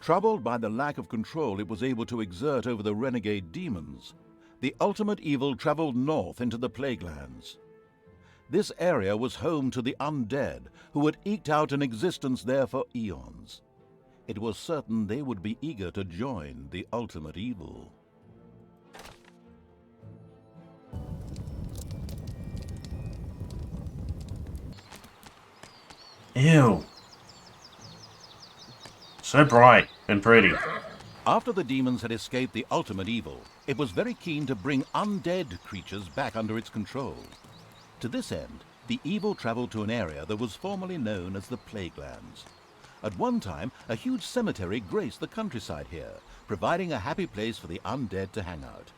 Troubled by the lack of control it was able to exert over the renegade demons, the ultimate evil traveled north into the Plague Lands. This area was home to the undead, who had eked out an existence there for eons. It was certain they would be eager to join the ultimate evil. Ew. So bright and pretty. After the demons had escaped the ultimate evil, it was very keen to bring undead creatures back under its control. To this end, the evil traveled to an area that was formerly known as the Plague Lands. At one time, a huge cemetery graced the countryside here, providing a happy place for the undead to hang out.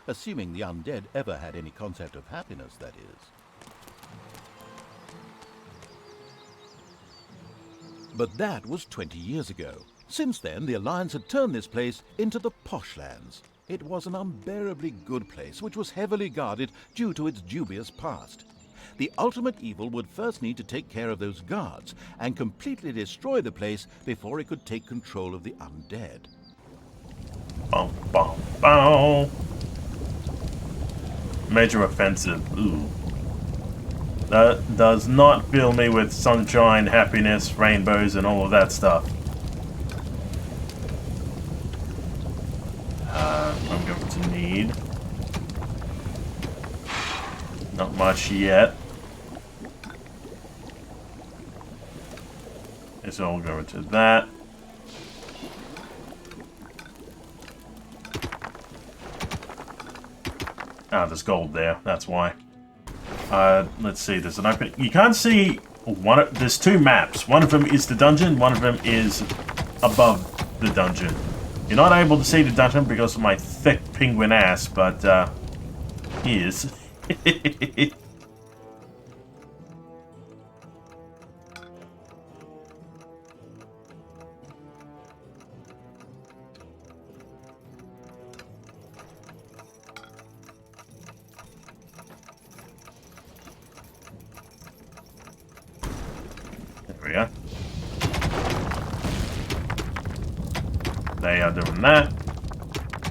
Assuming the undead ever had any concept of happiness, that is. But that was 20 years ago. Since then, the Alliance had turned this place into the Posh Lands. It was an unbearably good place, which was heavily guarded due to its dubious past. The ultimate evil would first need to take care of those guards and completely destroy the place before it could take control of the undead. Bow, bow, bow. Major offensive. Ooh. That does not fill me with sunshine, happiness, rainbows, and all of that stuff. I'm going to need... not much yet. It's all going to that. Ah, there's gold there. That's why. Let's see. There's an open... You can't see one. There's two maps. One of them is the dungeon. One of them is above the dungeon. You're not able to see the dungeon because of my thick penguin ass, but he is. We go. They are doing that.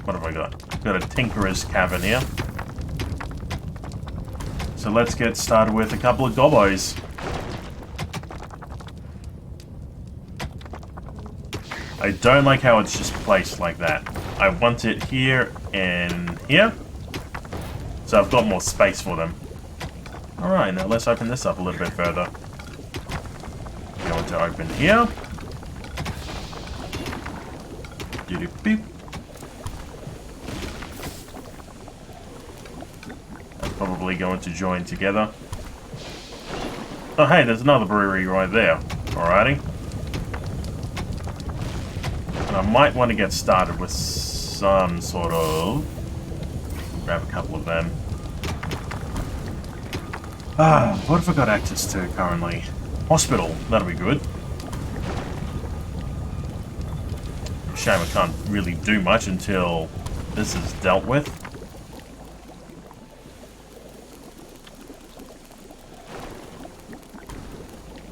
What have I got? Got a Tinkerer's Cavern here. So let's get started with a couple of gobos. I don't like how it's just placed like that. I want it here and here. So I've got more space for them. Alright, now let's open this up a little bit further. Going to open here. Beep. I'm probably going to join together. Oh hey, there's another brewery right there. Alrighty. And I might want to get started with some sort of... grab a couple of them. What have I got access to currently? Hospital, that'll be good. Shame I can't really do much until this is dealt with.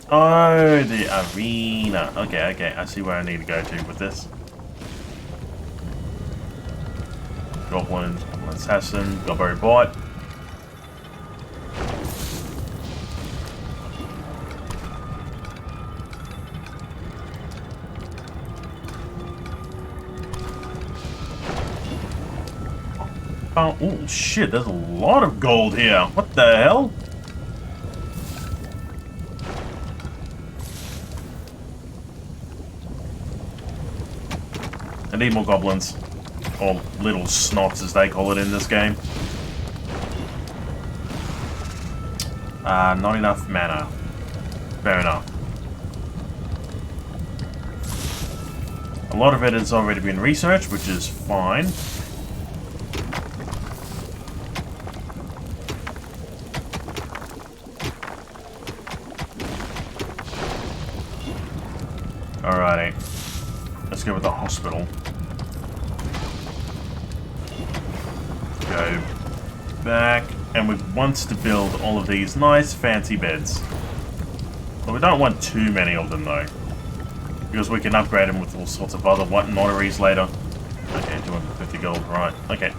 Oh, the arena. Okay, I see where I need to go to with this. Goblin assassin, Gobbo bot. Oh shit, there's a lot of gold here. What the hell? I need more goblins. Or little snots as they call it in this game. Not enough mana. Fair enough. A lot of it has already been researched, which is fine. Alrighty. Let's go with the hospital. Go back. And we want to build all of these nice fancy beds. But we don't want too many of them though. Because we can upgrade him with all sorts of other notteries later. Okay, 250 gold, right. Okay.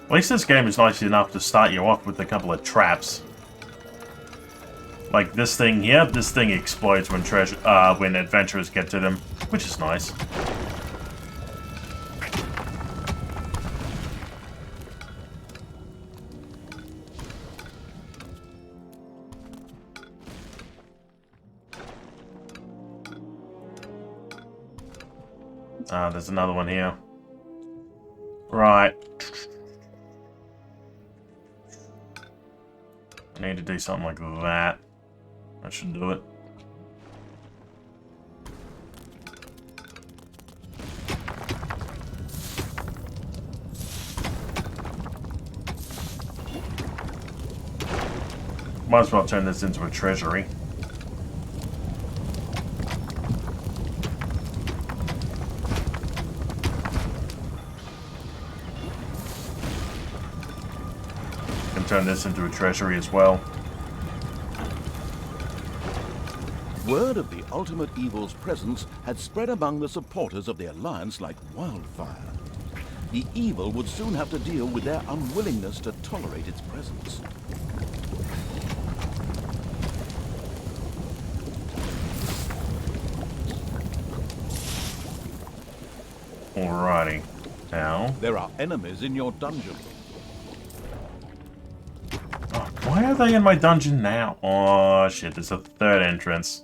At least this game is nice enough to start you off with a couple of traps. Like this thing here, this thing explodes when adventurers get to them, which is nice. There's another one here. Right. I need to do something like that. I should do it. Might as well turn this into a treasury. Turn this into a treasury as well. Word of the ultimate evil's presence had spread among the supporters of the Alliance like wildfire. The evil would soon have to deal with their unwillingness to tolerate its presence. Alrighty. Now... There are enemies in your dungeon. Why are they in my dungeon now? Oh shit, there's a third entrance.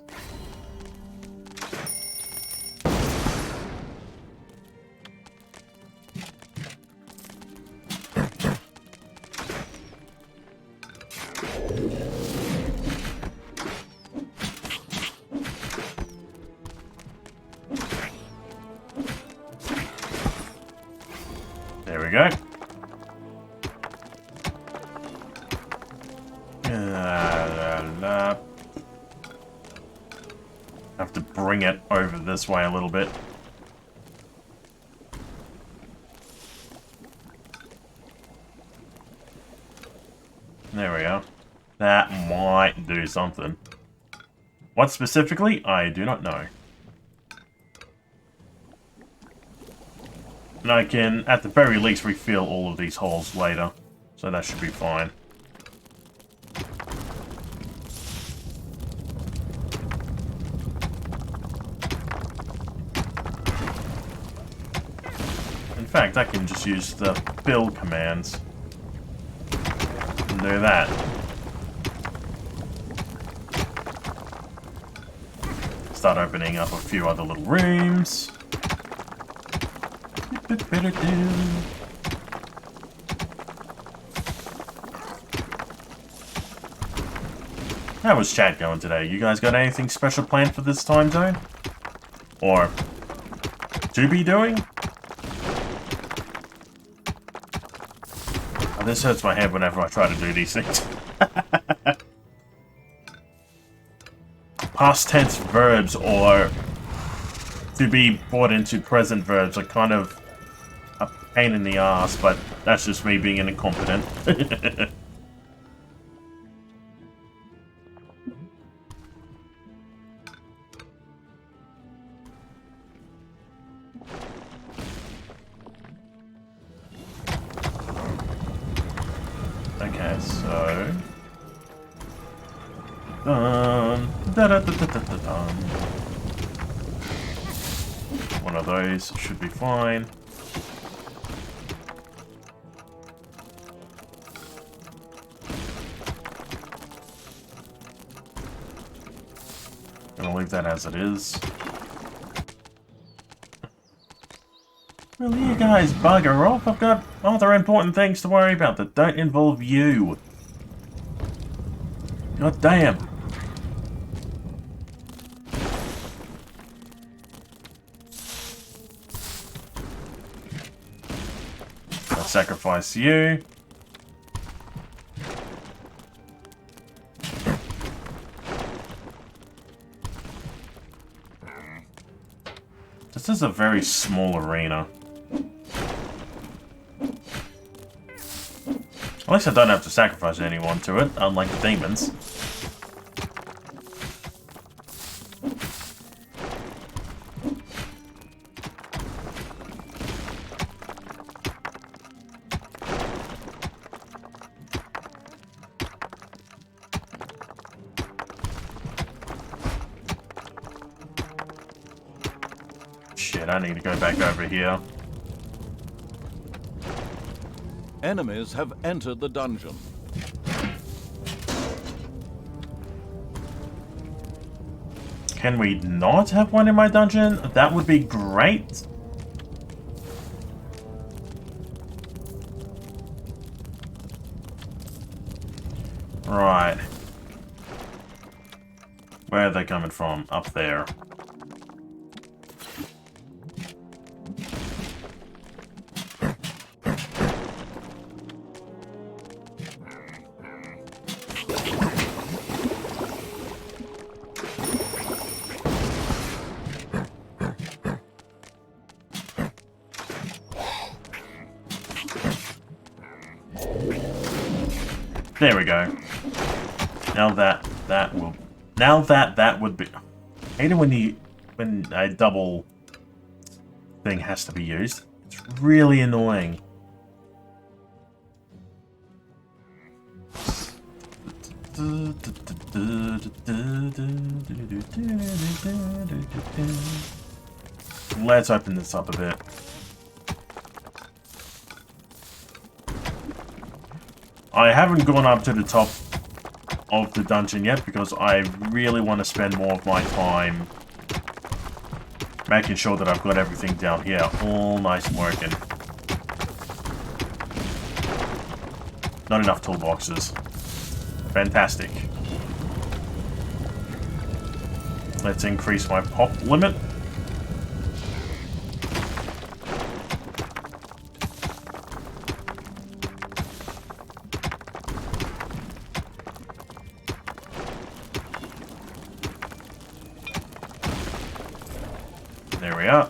There we go. Have to bring it over this way a little bit. There we go. That might do something. What specifically? I do not know. And I can, at the very least, refill all of these holes later. So that should be fine. In fact, I can just use the fill commands and do that. Start opening up a few other little rooms. How was chat going today? You guys got anything special planned for this time zone? Or to be doing? Oh, this hurts my head whenever I try to do these things. Past tense verbs or to be brought into present verbs are kind of a pain in the ass, but that's just me being incompetent. Okay, so... One of those should be fine. Gonna leave that as it is. Well, you guys bugger off. I've got other important things to worry about that don't involve you. God damn. I'll sacrifice you. This is a very small arena. At least I don't have to sacrifice anyone to it, unlike the demons. Shit, I need to go back over here. Enemies have entered the dungeon. Can we not have one in my dungeon? That would be great. Right. Where are they coming from? Up there. There we go. Now that would be. I hate it when a double thing has to be used. It's really annoying. Let's open this up a bit. I haven't gone up to the top of the dungeon yet because I really want to spend more of my time making sure that I've got everything down here all nice and working. Not enough toolboxes. Fantastic. Let's increase my pop limit. There we are.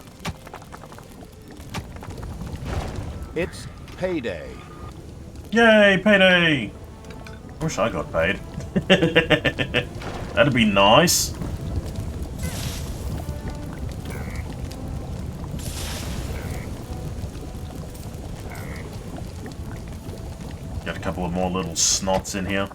It's payday. Yay, payday! Wish I got paid. That'd be nice. Got a couple of more little snots in here.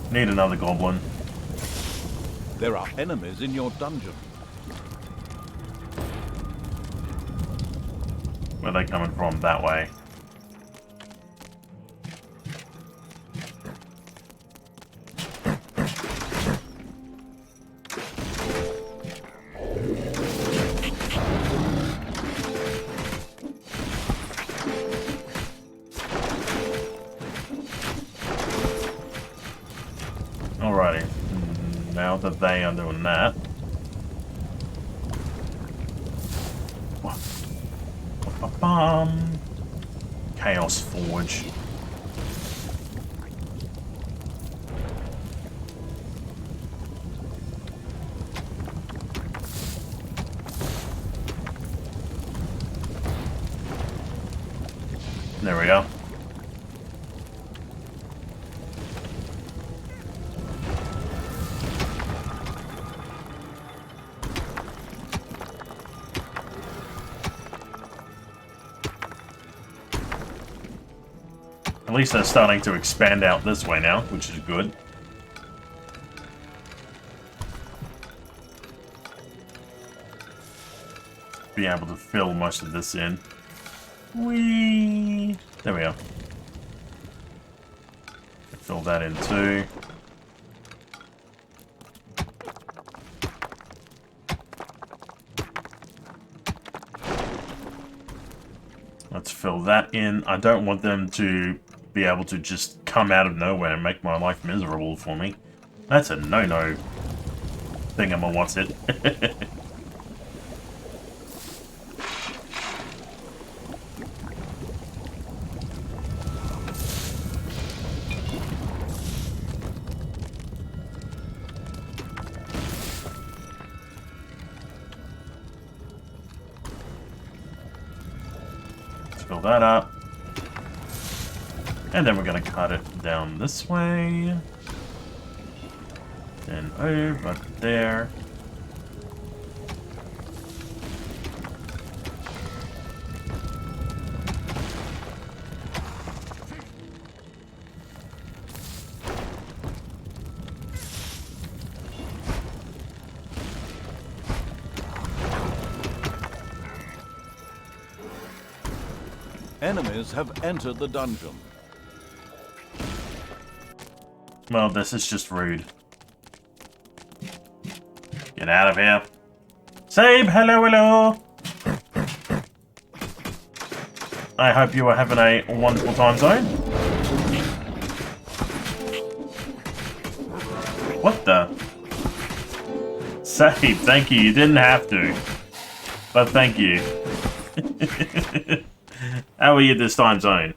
Need another goblin. There are enemies in your dungeon. Where are they coming from? That way. Alrighty. Now that they are doing that. Chaos Forge. There we go. At least they're starting to expand out this way now, which is good. Be able to fill most of this in. Whee! There we go. Fill that in too. Let's fill that in. I don't want them to be able to just come out of nowhere and make my life miserable for me. That's a no-no thing. I'm gonna what's it. Fill that up. And then we're going to cut it down this way. Then over there. Enemies have entered the dungeon. Well, this is just rude. Get out of here. Sabe, hello, hello. I hope you are having a wonderful time zone. What the? Sabe, thank you. You didn't have to. But thank you. How are you this time zone?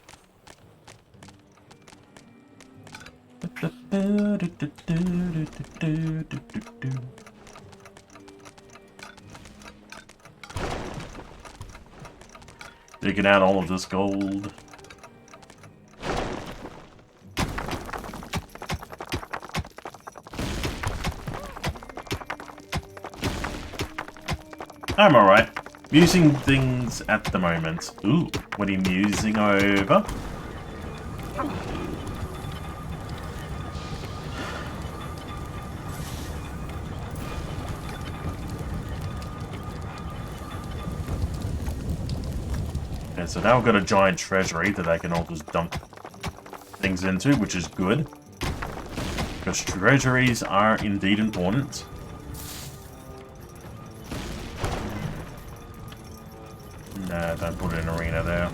Digging out all of this gold. I'm alright. Musing things at the moment. Ooh, what are you musing over? Okay, so now we've got a giant treasury that I can all just dump things into, which is good. Because treasuries are indeed important. Nah, don't put an arena there.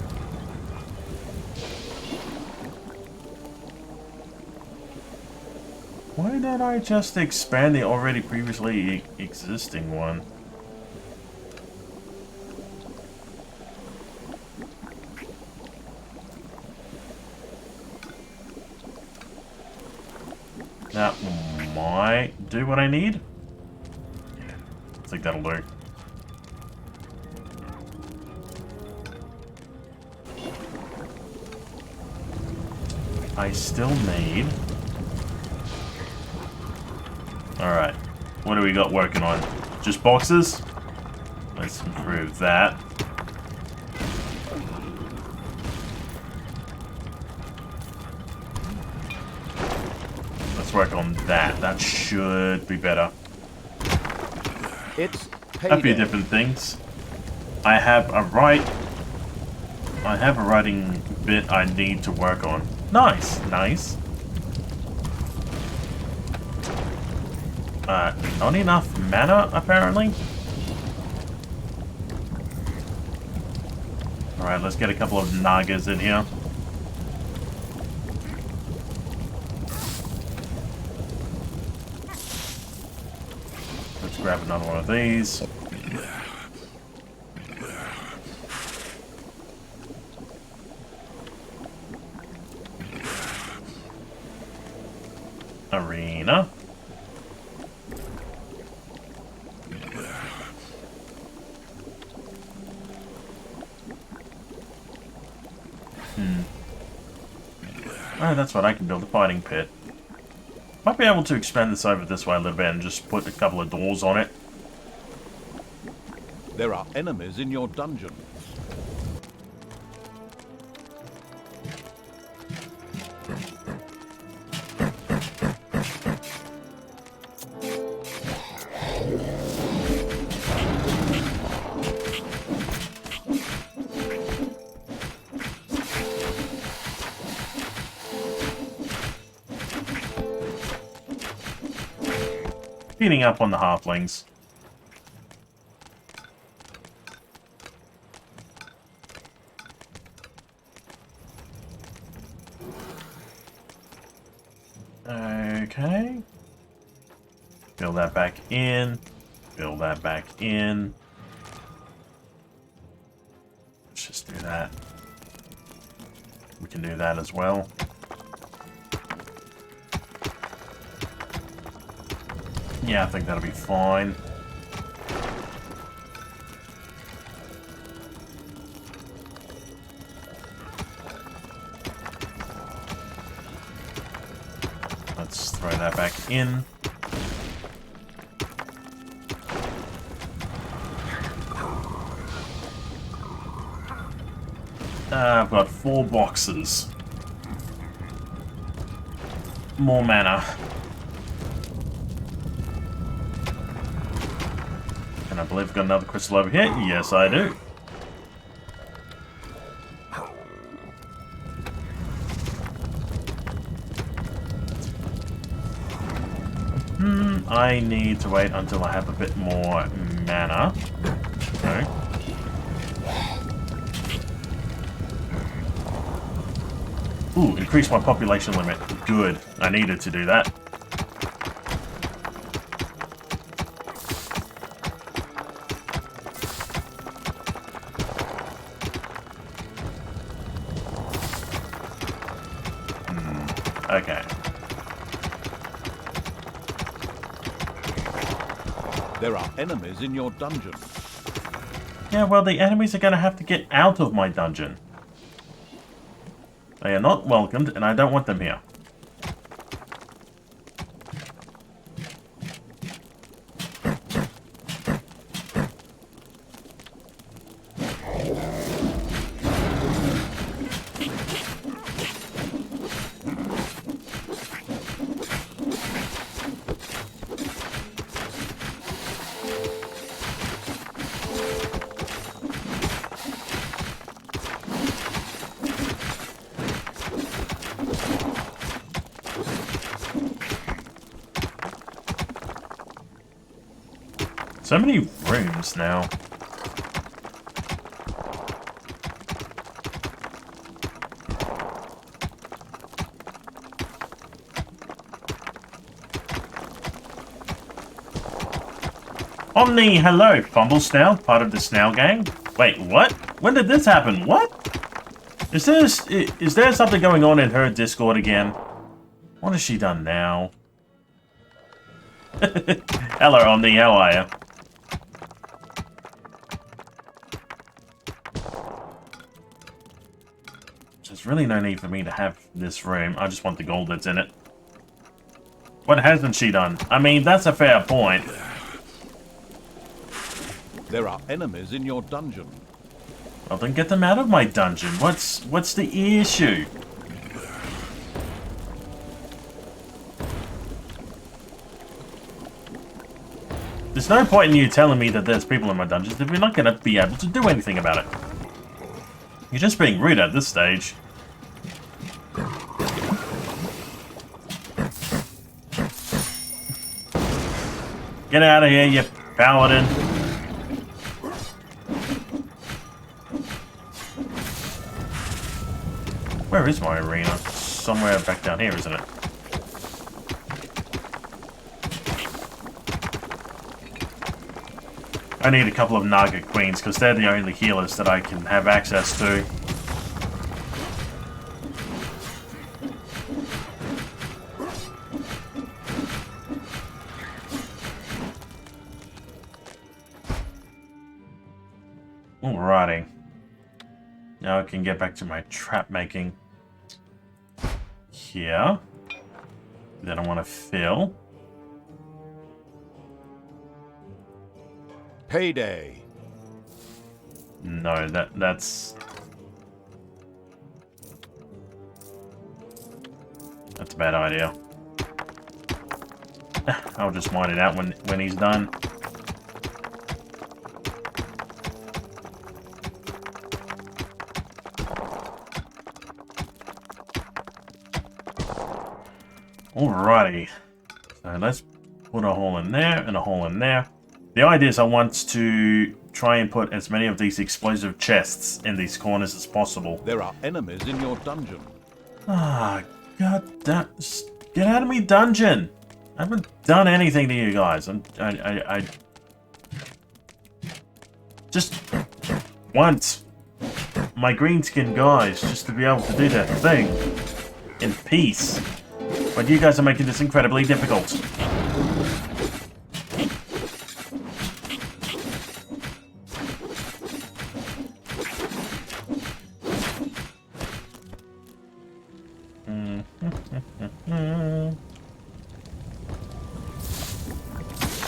Why don't I just expand the already previously existing one? That might do what I need. Yeah, I think that'll do. I still need... Alright, what do we got working on? Just boxes? Let's improve that. Let's work on that. That should be better. It's A few different things. I have a writing bit I need to work on. Nice, nice. Not enough mana, apparently. Alright, let's get a couple of nagas in here. Let's grab another one of these. Arena. Oh, that's what I can build, a fighting pit. Might be able to expand this over this way a little bit and just put a couple of doors on it. There are enemies in your dungeon. Beating up on the halflings. Okay. Fill that back in. Fill that back in. Let's just do that. We can do that as well. Yeah, I think that'll be fine. Let's throw that back in. I've got 4 boxes. More mana. And I believe I've got another crystal over here. Yes, I do. I need to wait until I have a bit more mana. Okay. Ooh, increase my population limit. Good. I needed to do that. Okay. There are enemies in your dungeon. Yeah, well, the enemies are going to have to get out of my dungeon. They are not welcomed, and I don't want them here. So many rooms now. Omni, hello, Fumble Snail, part of the Snail Gang. Wait, what? When did this happen? What? Is there something going on in her Discord again? What has she done now? Hello, Omni, how are you? There's really no need for me to have this room. I just want the gold that's in it. What hasn't she done? I mean, that's a fair point. There are enemies in your dungeon. Well, then get them out of my dungeon. What's the issue? There's no point in you telling me that there's people in my dungeons if you're not going to be able to do anything about it. You're just being rude at this stage. Get out of here, you paladin. Where is my arena? Somewhere back down here, isn't it? I need a couple of Naga Queens, because they're the only healers that I can have access to. Alrighty. Now I can get back to my trap making. Here. Then I want to fill. Payday. No, that's a bad idea. I'll just mine it out when he's done. Alrighty. So let's put a hole in there and a hole in there. The idea is I want to try and put as many of these explosive chests in these corners as possible. There are enemies in your dungeon. Ah, god Get out of me dungeon! I haven't done anything to you guys. I just want my green-skinned guys just to be able to do their thing in peace. But you guys are making this incredibly difficult.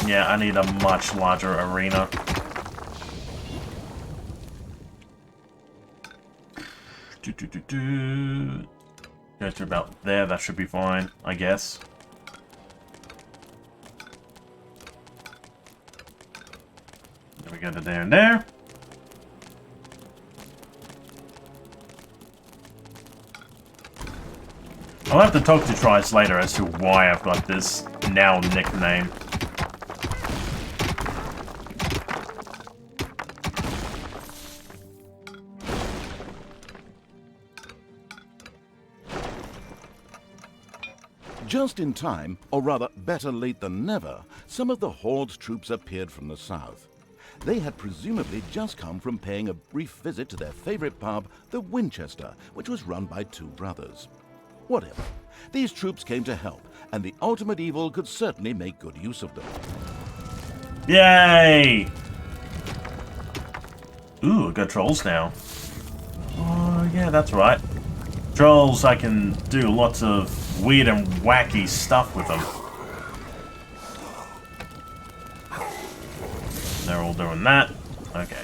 Yeah, I need a much larger arena. Go to about there, that should be fine, I guess. Then we go to there and there. I'll have to talk to Trice later as to why I've got this now nickname. Just in time, or rather better late than never, some of the Horde's troops appeared from the south. They had presumably just come from paying a brief visit to their favorite pub, the Winchester, which was run by two brothers. Whatever. These troops came to help, and the ultimate evil could certainly make good use of them. Yay! Ooh, I got trolls now. Oh, yeah, that's right. Trolls, I can do lots of weird and wacky stuff with them. They're all doing that. Okay.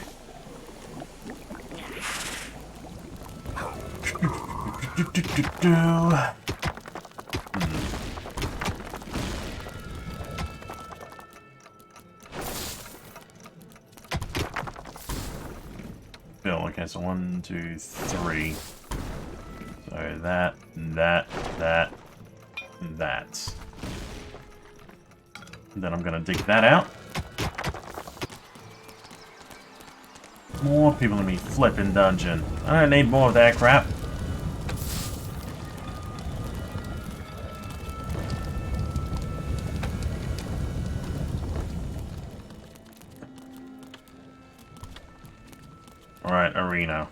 Bill, okay, so 1, 2, 3. So that. And then I'm gonna dig that out. More people in me flipping dungeon. I don't need more of that crap. Alright, arena.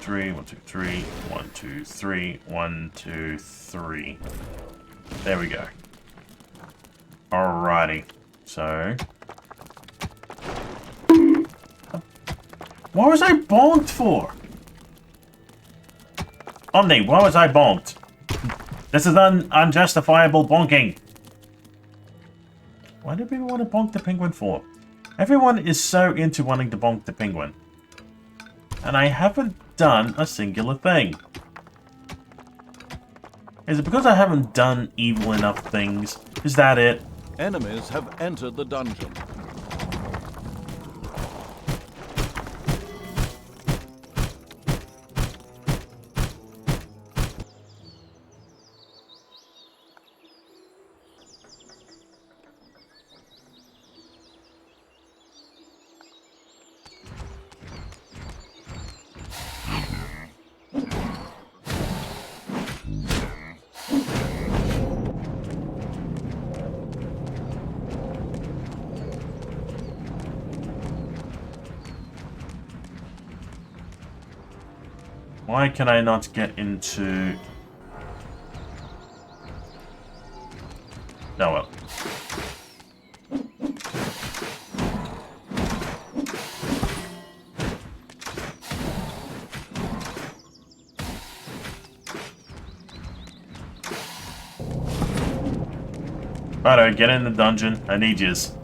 3, 1, 2, 3, 1, 2, 3, 1, 2, 3. There we go. Alrighty. So. What was I bonked for? Omni, why was I bonked? This is unjustifiable bonking. Why do people want to bonk the penguin for? Everyone is so into wanting to bonk the penguin. And I haven't done a singular thing. Is it because I haven't done evil enough things? Is that it? Enemies have entered the dungeon. Why can I not get into... Oh well. Righto, get in the dungeon. I need yous.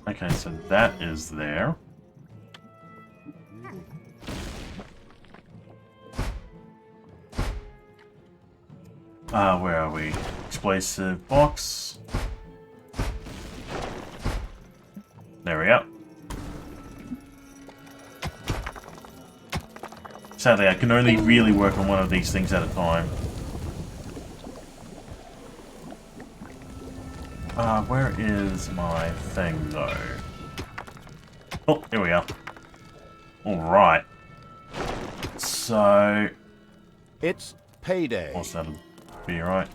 Okay, so that is there. Where are we? Explosive box. There we go. Sadly, I can only really work on one of these things at a time. Where is my thing, though? Oh, here we are. Alright. So... It's payday. What's that? Be right.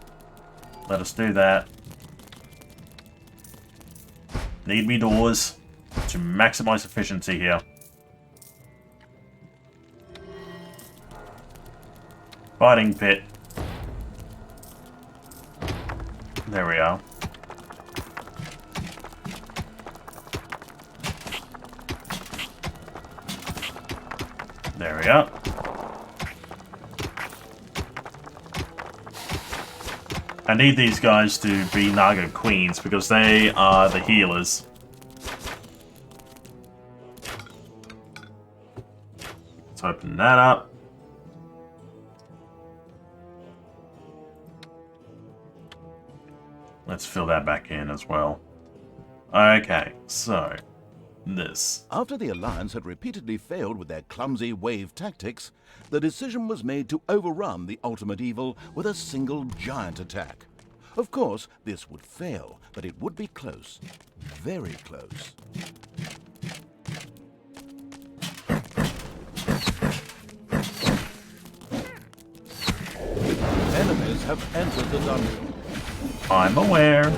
Let us do that. Need me doors to maximize efficiency here. Fighting pit. There we are. There we are. I need these guys to be Naga Queens because they are the healers. Let's open that up. Let's fill that back in as well. Okay, so this. After the Alliance had repeatedly failed with their clumsy wave tactics, the decision was made to overrun the ultimate evil with a single giant attack. Of course, this would fail, but it would be close. Very close. Enemies have entered the dungeon. I'm aware.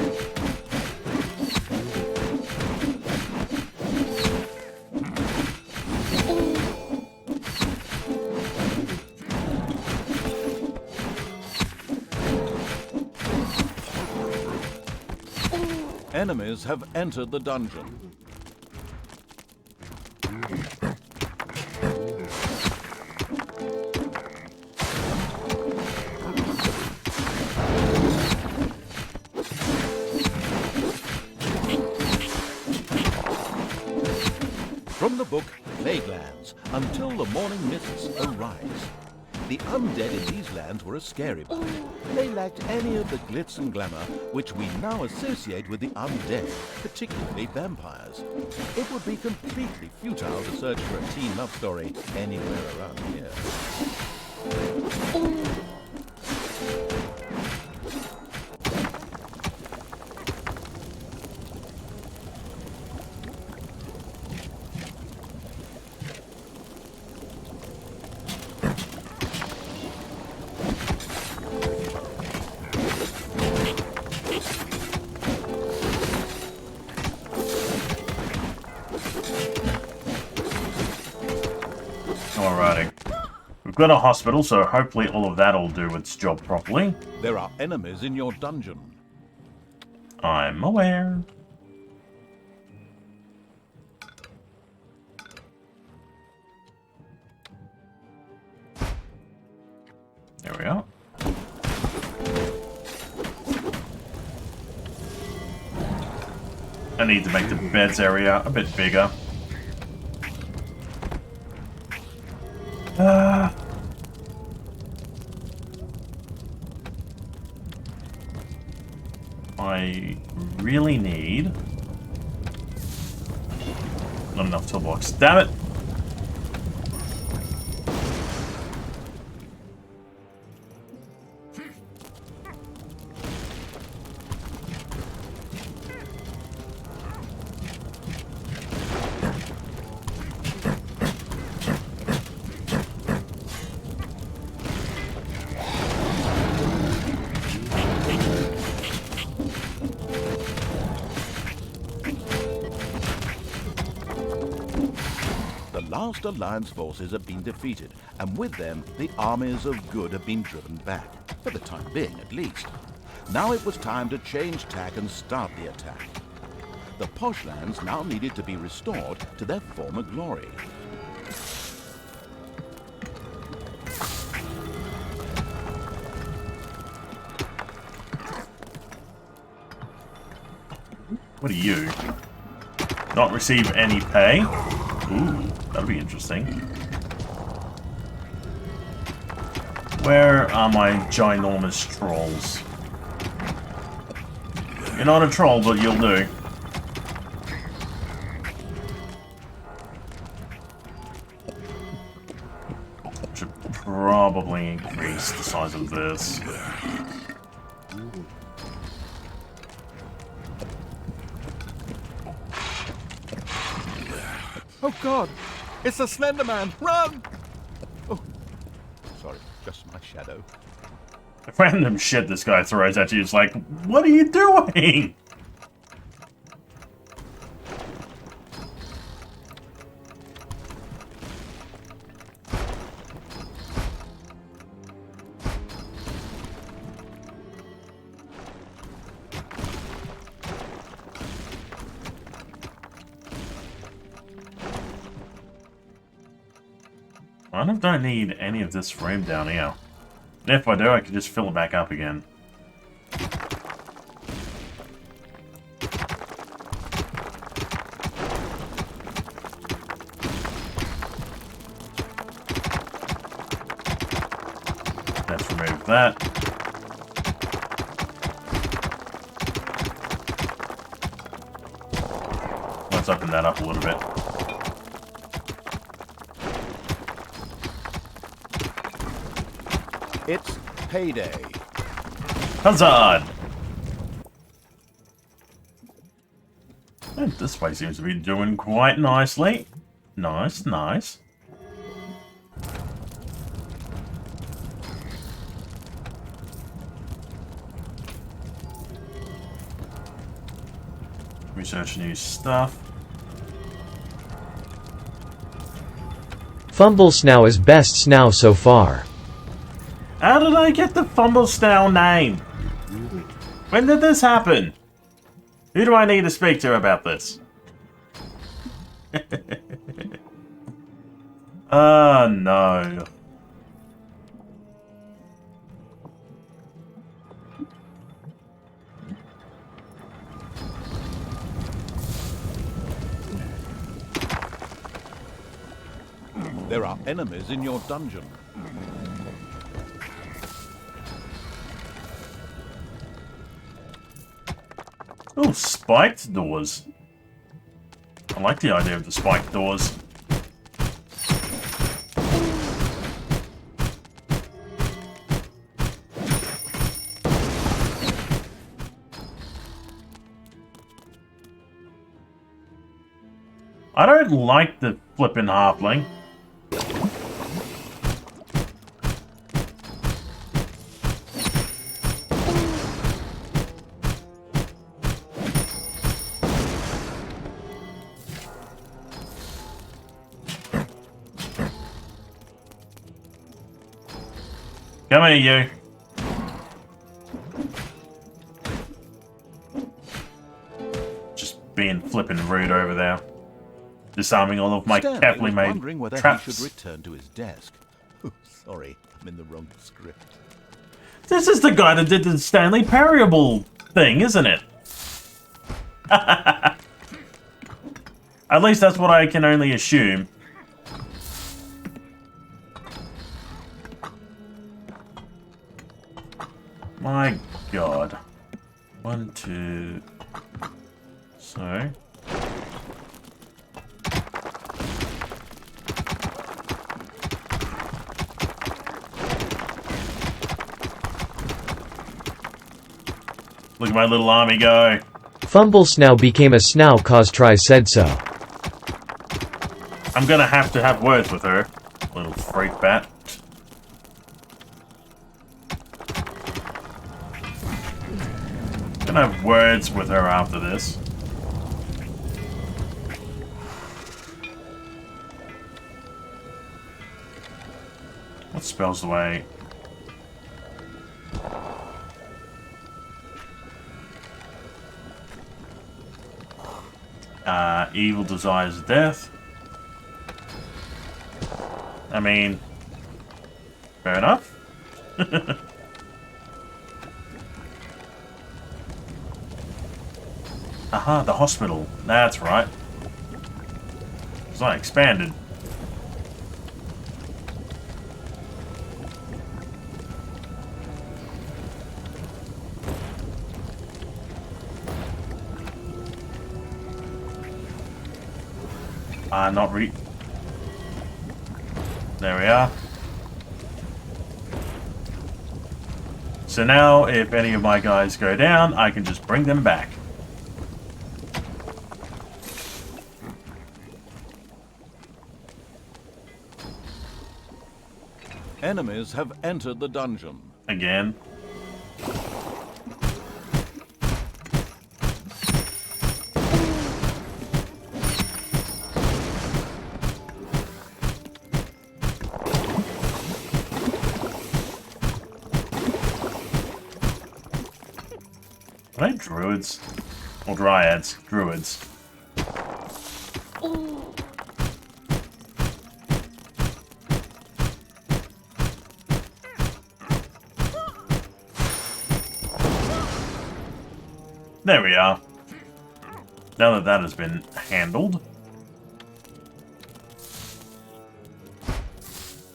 Enemies have entered the dungeon. From the book Plague Lands, until the morning mists arise. The undead in these lands were a scary bunch. They lacked any of the glitz and glamour which we now associate with the undead, particularly vampires. It would be completely futile to search for a teen love story anywhere around here. Alrighty. We've got a hospital, so hopefully all of that will do its job properly. There are enemies in your dungeon. I'm aware. There we are. I need to make the beds area a bit bigger. I really need... Not enough toolbox. Damn it! The last Alliance forces have been defeated, and with them, the armies of good have been driven back, for the time being at least. Now it was time to change tack and start the attack. The posh lands now needed to be restored to their former glory. What are you? Not receive any pay? Ooh, that'll be interesting. Where are my ginormous trolls? You're not a troll, but you'll do. probably increase the size of this. Oh God! It's the Slender Man! Run! Oh, sorry, just my shadow. The random shit this guy throws at you is like, what are you doing? I don't need any of this room down here. And if I do, I can just fill it back up again. Let's remove that. Let's open that up a little bit. It's payday. Huzzah! And this way seems to be doing quite nicely. Nice, nice. Research new stuff. Fumble Snow is best snow so far. How did I get the Fumblebottle name? When did this happen? Who do I need to speak to about this? Oh no. There are enemies in your dungeon. Oh, spiked doors. I like the idea of the spiked doors. I don't like the flippin' halfling. Come here, you. Just being flippin' rude over there. Disarming all of my carefully made wondering whether traps. he should return to his desk. Oh, sorry, I'm in the wrong script. This is the guy that did the Stanley Parable thing, isn't it? At least that's what I can only assume. My God. 1, 2... So... Look at my little army go. Fumble Snow became a snow cause Try said so. I'm gonna have to have words with her. Little freak bat. Gonna have words with her after this. What spells the way? Evil desires death. I mean, fair enough. Aha, the hospital. That's right. It's not expanded. Not re... There we are. So now, if any of my guys go down, I can just bring them back. Enemies have entered the dungeon. Again. Are they druids? Or dryads? Druids. There we are. Now that that has been handled.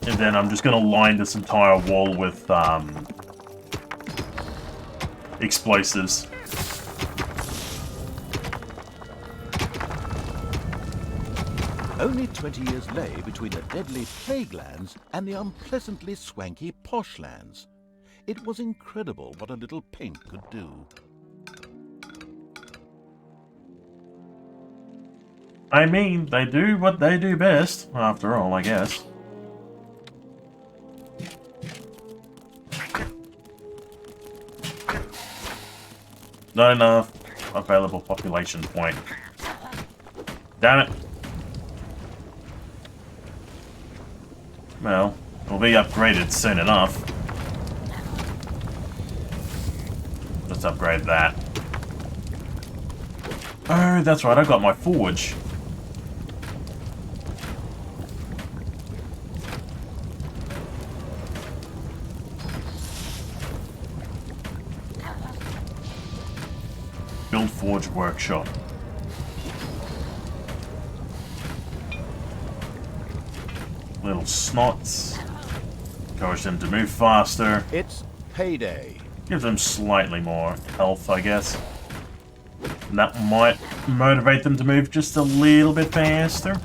And then I'm just going to line this entire wall with explosives. Only 20 years lay between the deadly plague lands and the unpleasantly swanky posh lands. It was incredible what a little paint could do. I mean, they do what they do best, after all, I guess. Not enough available population point. Damn it. Well, it'll be upgraded soon enough. Let's upgrade that. Oh, that's right, I got my forge. Build forge workshop. Little snots. Encourage them to move faster. It's payday. Give them slightly more health, I guess. And that might motivate them to move just a little bit faster.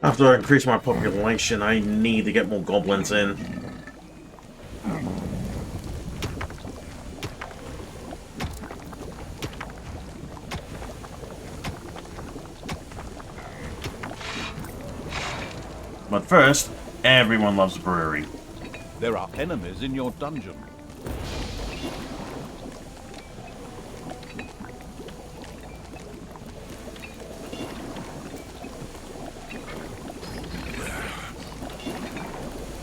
After I increase my population, I need to get more goblins in. But first, everyone loves a brewery. There are enemies in your dungeon.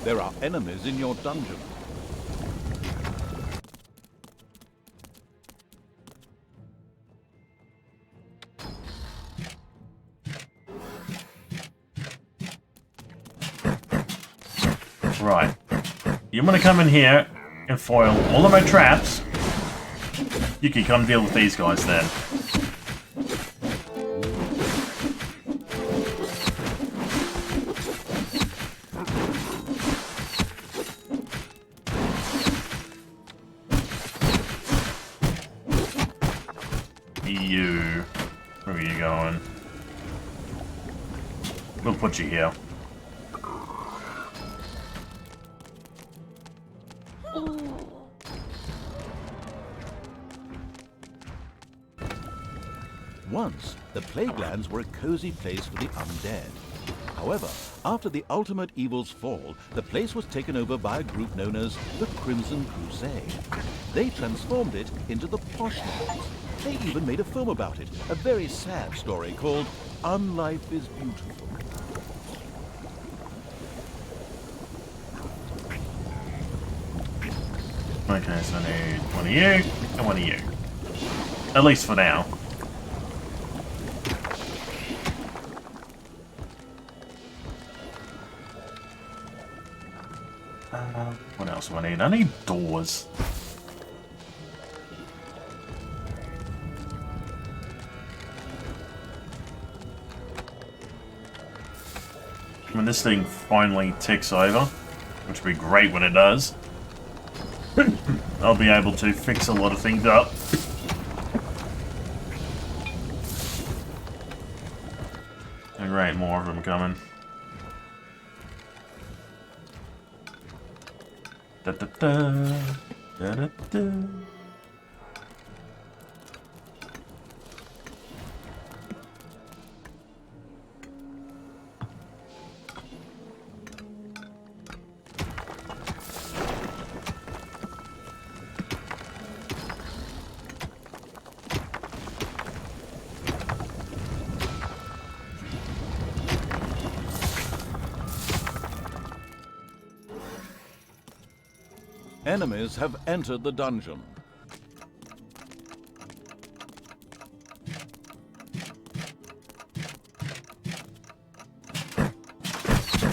There are enemies in your dungeon. Right. You want to come in here and foil all of my traps? You can come deal with these guys then. You. Where are you going? We'll put you here. Once, the plague lands were a cozy place for the undead. However, after the ultimate evil's fall, the place was taken over by a group known as the Crimson Crusade. They transformed it into the Posh Lands. They even made a film about it, a very sad story called Unlife is Beautiful. Okay, so I need one of you and one of you. At least for now. What else do I need? I need doors. I'm gonna when this thing finally ticks over, which will be great when it does, I'll be able to fix a lot of things up. And great, more of them coming. Da da da, da da da. Enemies have entered the dungeon.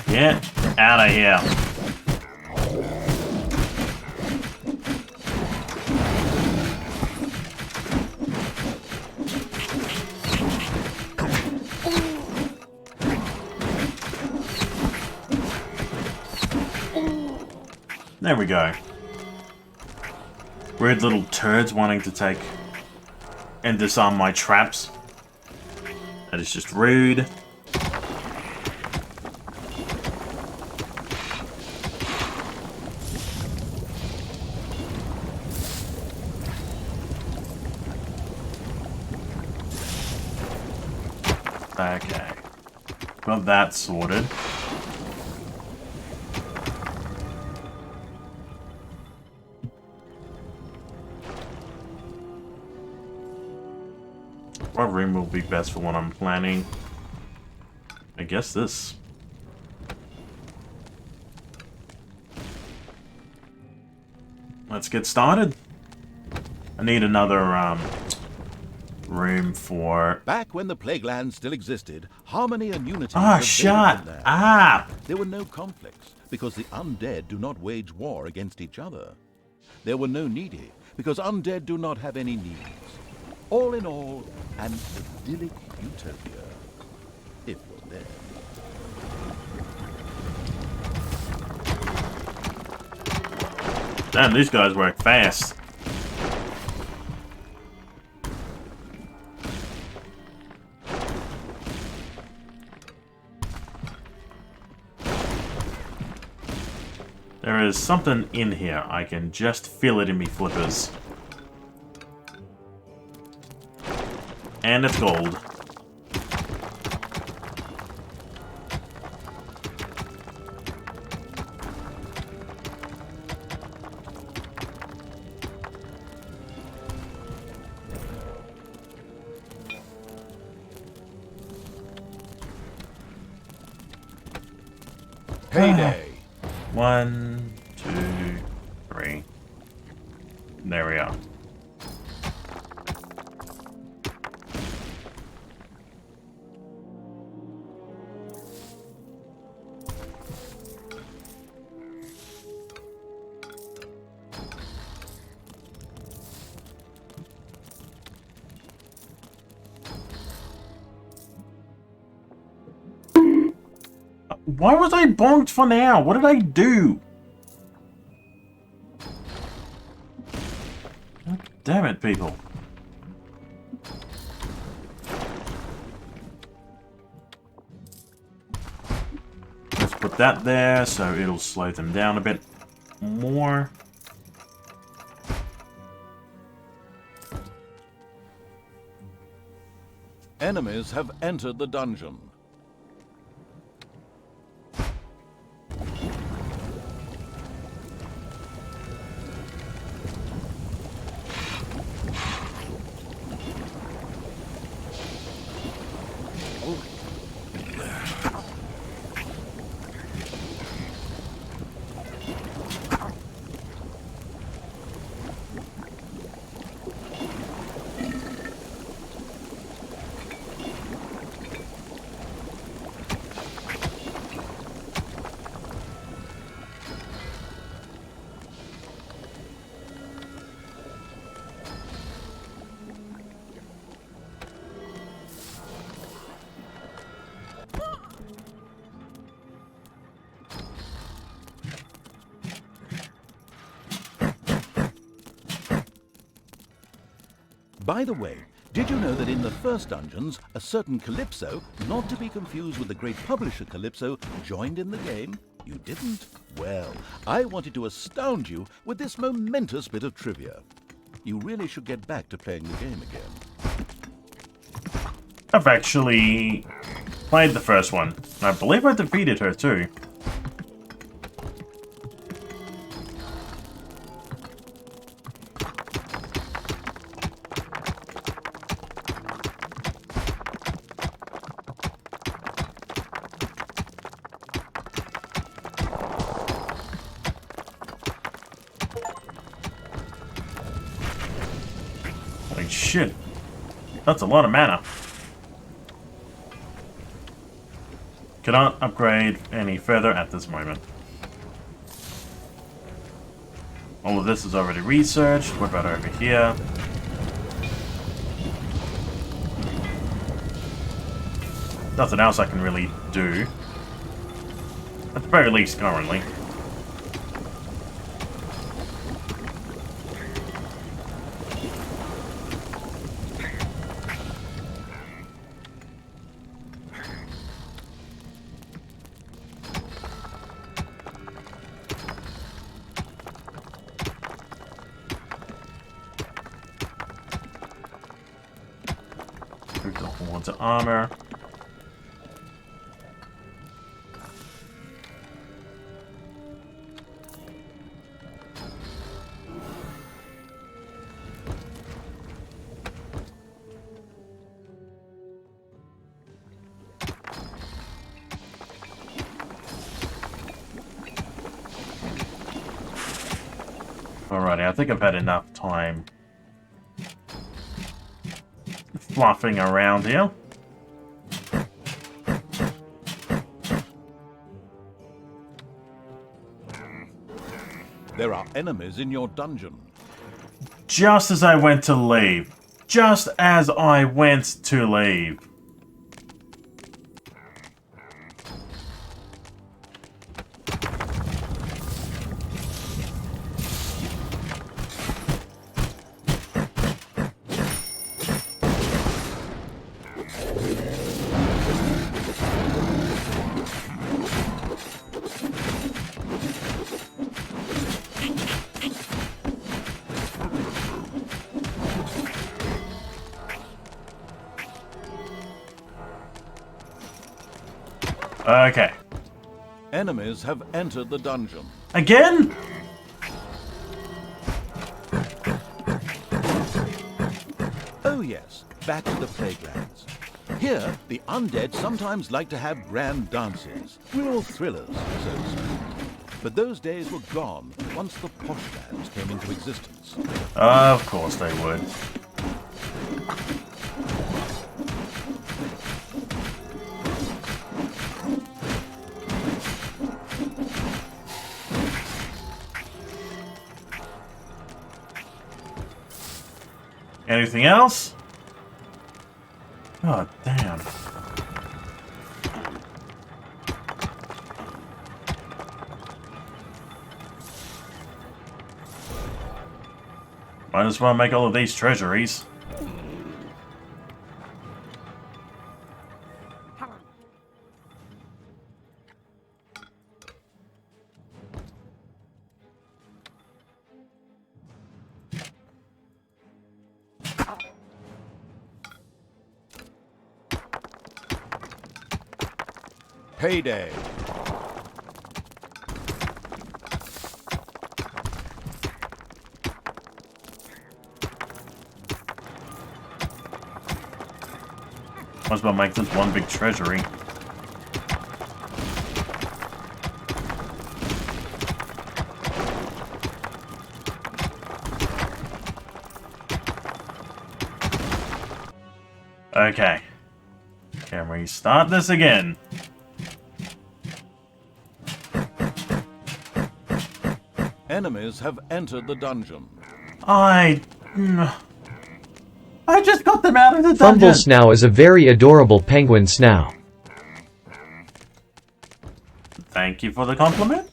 Get out of here. There we go. Weird little turds wanting to take and disarm my traps. That is just rude. Okay. Got that sorted. What room will be best for what I'm planning? I guess this. Let's get started. I need another room for... Back when the Plagueland still existed, harmony and unity Ah, prevailed shut in there. up! There were no conflicts, because the undead do not wage war against each other. There were no needy, because undead do not have any needs. All in all, an idyllic utopia, if you're there. Damn, these guys work fast. There is something in here. I can just feel it in me flippers. And it's gold. Payday! 1, 2, 3. There we are. Why was I bonked for now? What did I do? God damn it, people. Let's put that there so it'll slow them down a bit more. Enemies have entered the dungeon. By the way, did you know that in the first dungeons, a certain Calypso, not to be confused with the great publisher Calypso, joined in the game? You didn't? Well, I wanted to astound you with this momentous bit of trivia. You really should get back to playing the game again. I've actually played the first one. I believe I defeated her too. Holy shit. That's a lot of mana. Cannot upgrade any further at this moment. All of this is already researched. What about over here? Nothing else I can really do. At the very least, currently. Move the horns of armor. Alrighty, I think I've had enough time fluffing around here. There are enemies in your dungeon. Just as I went to leave. Just as I went to leave. Okay. Enemies have entered the dungeon. Again? Oh yes, back to the playgrounds. Here, the undead sometimes like to have grand dances. Real thrillers, so to speak. But those days were gone once the poshlands came into existence. Of course they would. Anything else? Oh, damn. Might as well make all of these treasuries. Payday. Might as well make this one big treasury. Okay. Can we start this again? Enemies have entered the dungeon. I just got them out of the Fumble dungeon! Snow is a very adorable penguin snow. Thank you for the compliment.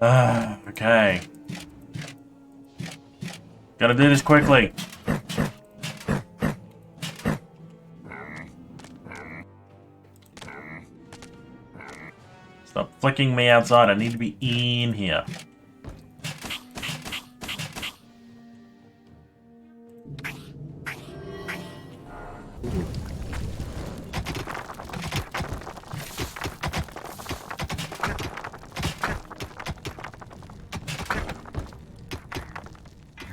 Okay. Gotta do this quickly. Stop flicking me outside. I need to be in here.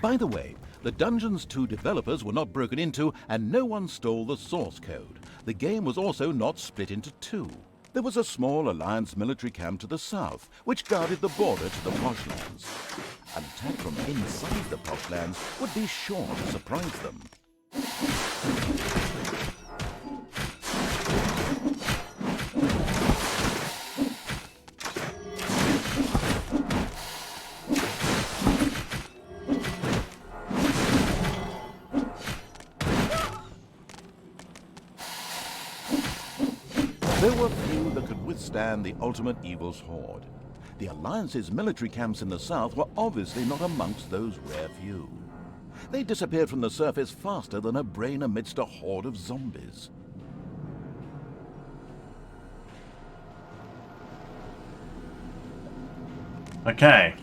By the way, the Dungeons 2 developers were not broken into and no one stole the source code. The game was also not split into two. There was a small Alliance military camp to the south, which guarded the border to the Poshlands. An attack from inside the Poshlands would be sure to surprise them. There were few that could withstand the ultimate evil's horde. The Alliance's military camps in the south were obviously not amongst those rare few. They disappeared from the surface faster than a brain amidst a horde of zombies. Okay.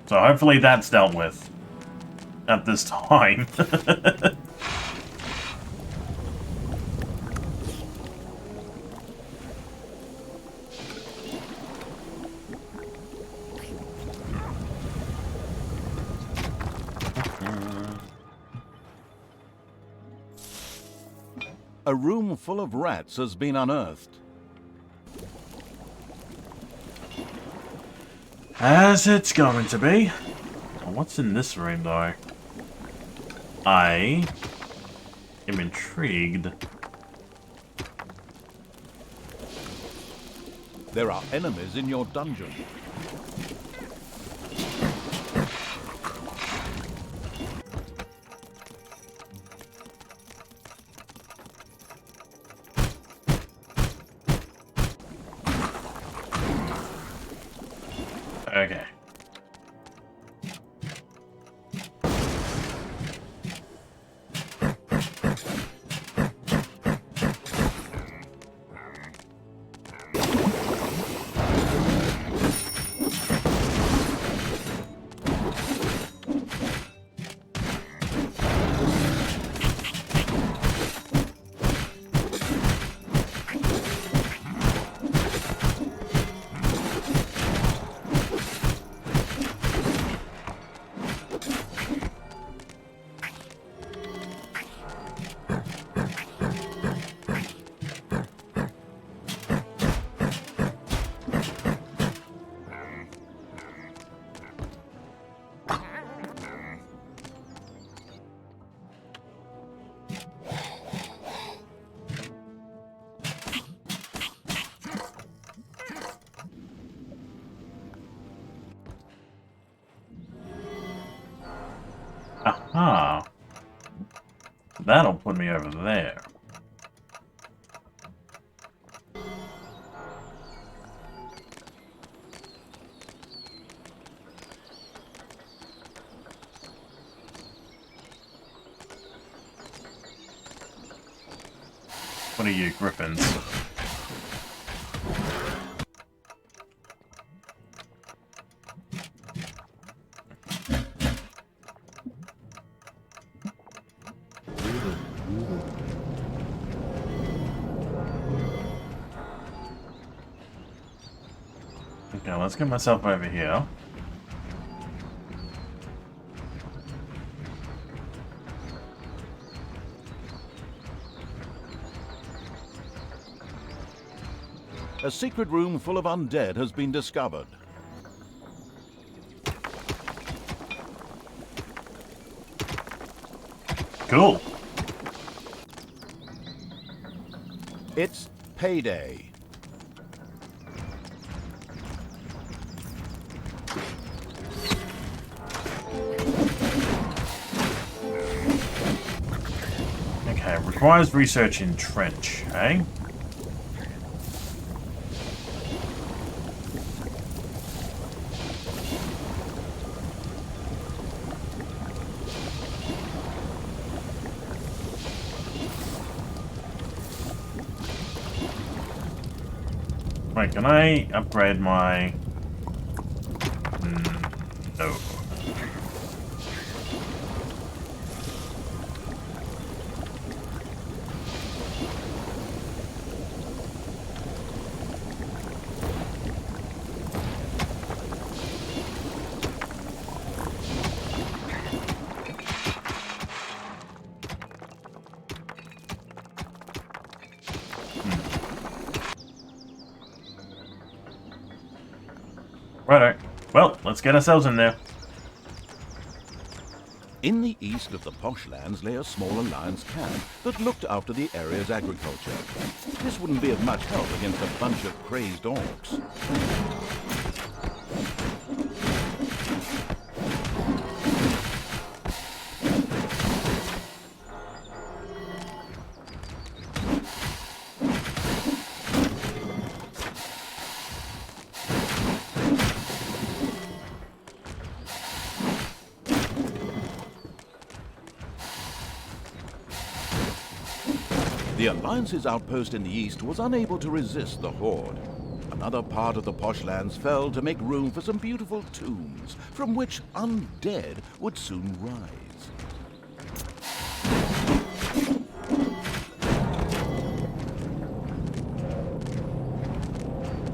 So hopefully that's dealt with at this time. A room full of rats has been unearthed. As it's going to be. What's in this room, though? I am intrigued. There are enemies in your dungeon. Okay. Aha. That'll put me over there. What are you, griffins? Okay, let's get myself over here. A secret room full of undead has been discovered. Cool. It's payday. Okay, requires research in trench, eh? Wait, can I upgrade my... No. Righto. Well, let's get ourselves in there. In the east of the posh lands lay a small alliance camp that looked after the area's agriculture. This wouldn't be of much help against a bunch of crazed orcs. The Alliance's outpost in the east was unable to resist the horde. Another part of the posh lands fell to make room for some beautiful tombs, from which undead would soon rise.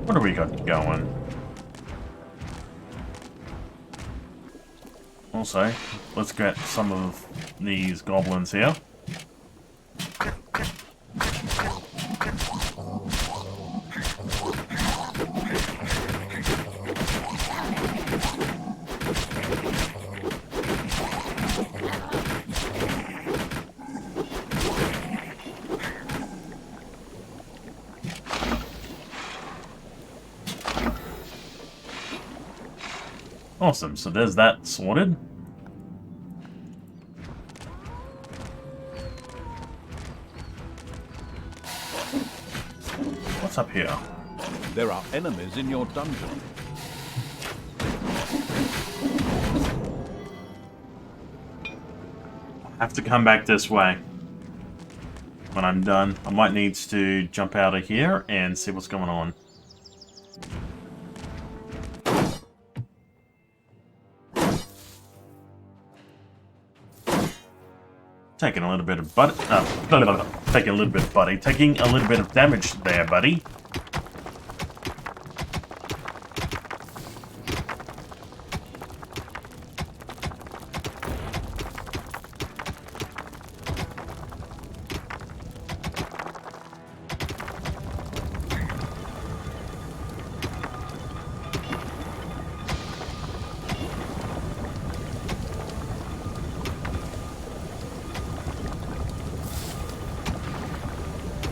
What do we got going? Also, let's get some of these goblins here. Awesome, so there's that sorted. What's up here? There are enemies in your dungeon. I have to come back this way. When I'm done, I might need to jump out of here and see what's going on. Taking a little bit of taking a little bit of damage there, buddy.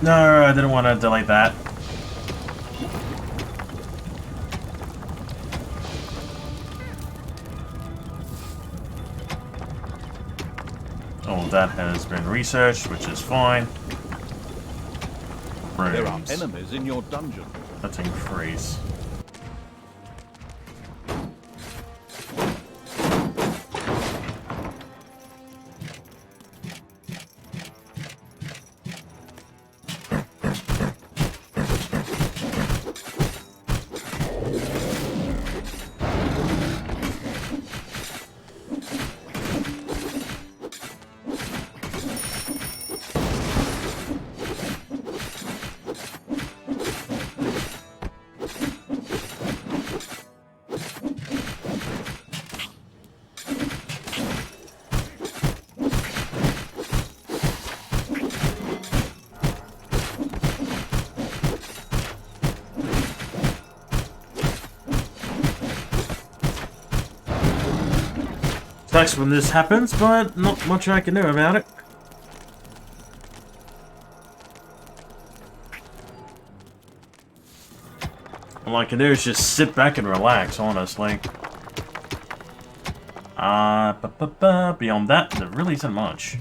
No, I didn't want to delete that. All of that has been researched, which is fine. Rooms. There are enemies in your dungeon. Letting freeze. Sucks when this happens, but not much I can do about it. All I can do is just sit back and relax, honestly. Beyond that, there really isn't much.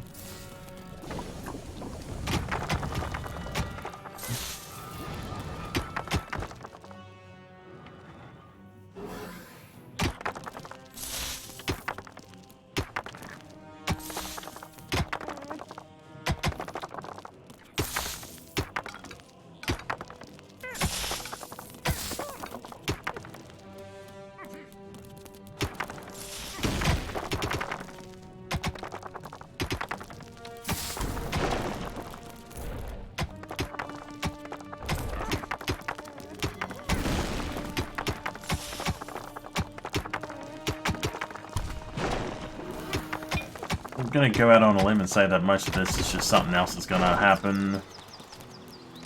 gonna go out on a limb and say that most of this is just something else that's gonna happen.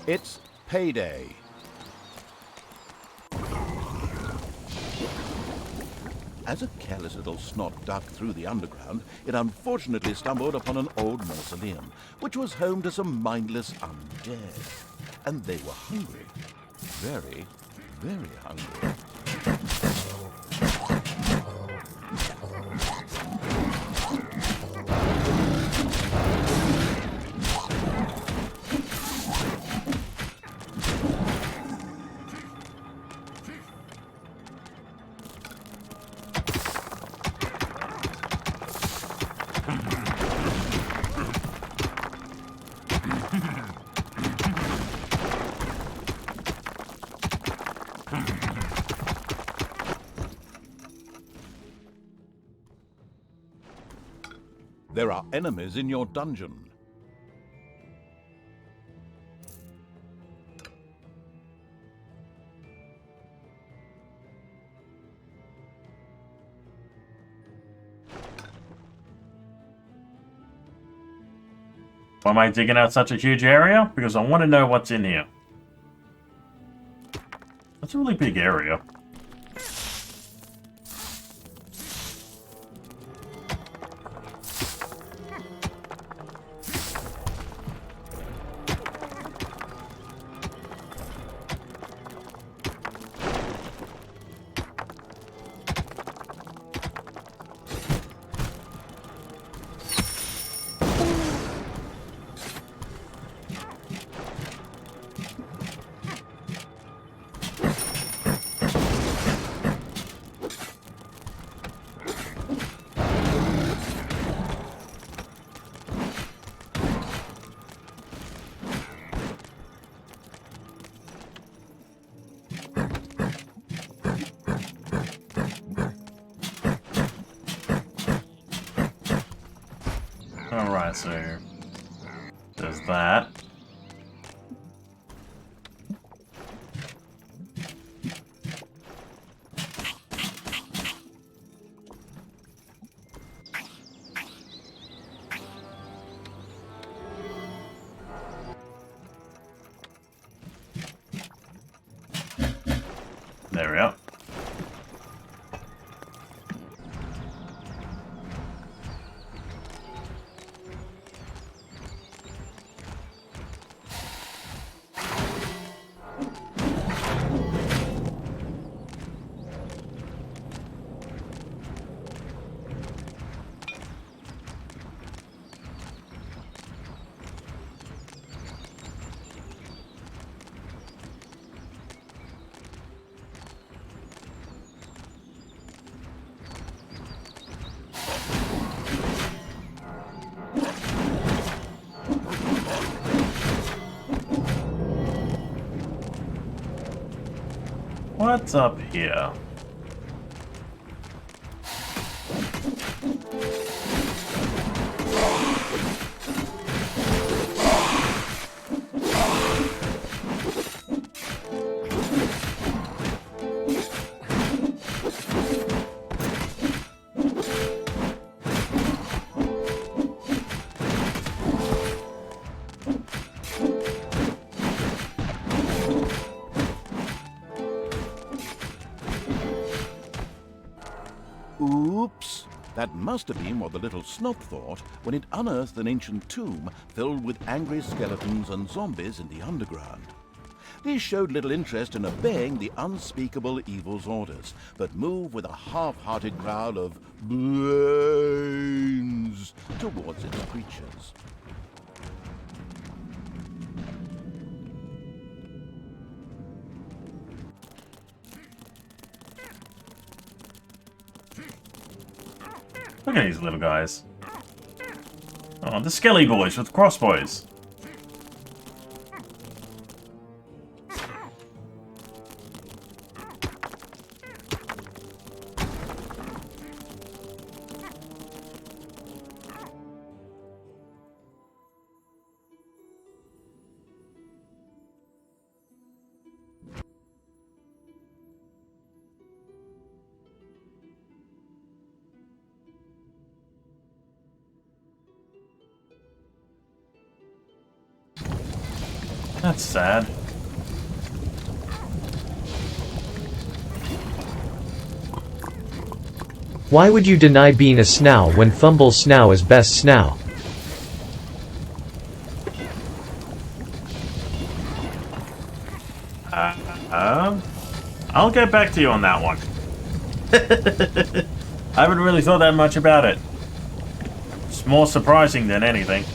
It's payday. As a careless little snot ducked through the underground, it unfortunately stumbled upon an old mausoleum, which was home to some mindless undead. And they were hungry. Very, very hungry. There are enemies in your dungeon. Why am I digging out such a huge area? Because I want to know what's in here. That's a really big area. Alright, so there's that. There we are. What's up here? Oops! That must have been what the little snot thought when it unearthed an ancient tomb filled with angry skeletons and zombies in the underground. These showed little interest in obeying the unspeakable evil's orders, but moved with a half-hearted growl of brains towards its creatures. Look at these little guys. Oh, the skelly boys with crossbows. That's sad. Why would you deny being a snow when Fumble Snow is best snow? I'll get back to you on that one. I haven't really thought that much about it. It's more surprising than anything.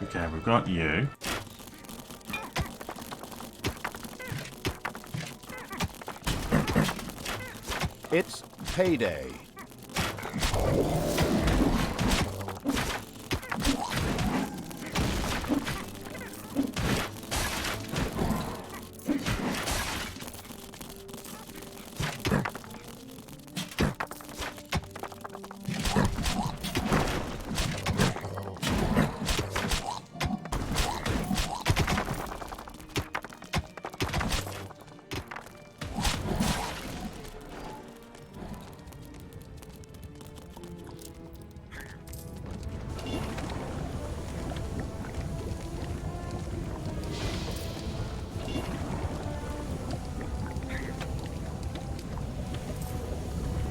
Okay, we've got you. It's payday.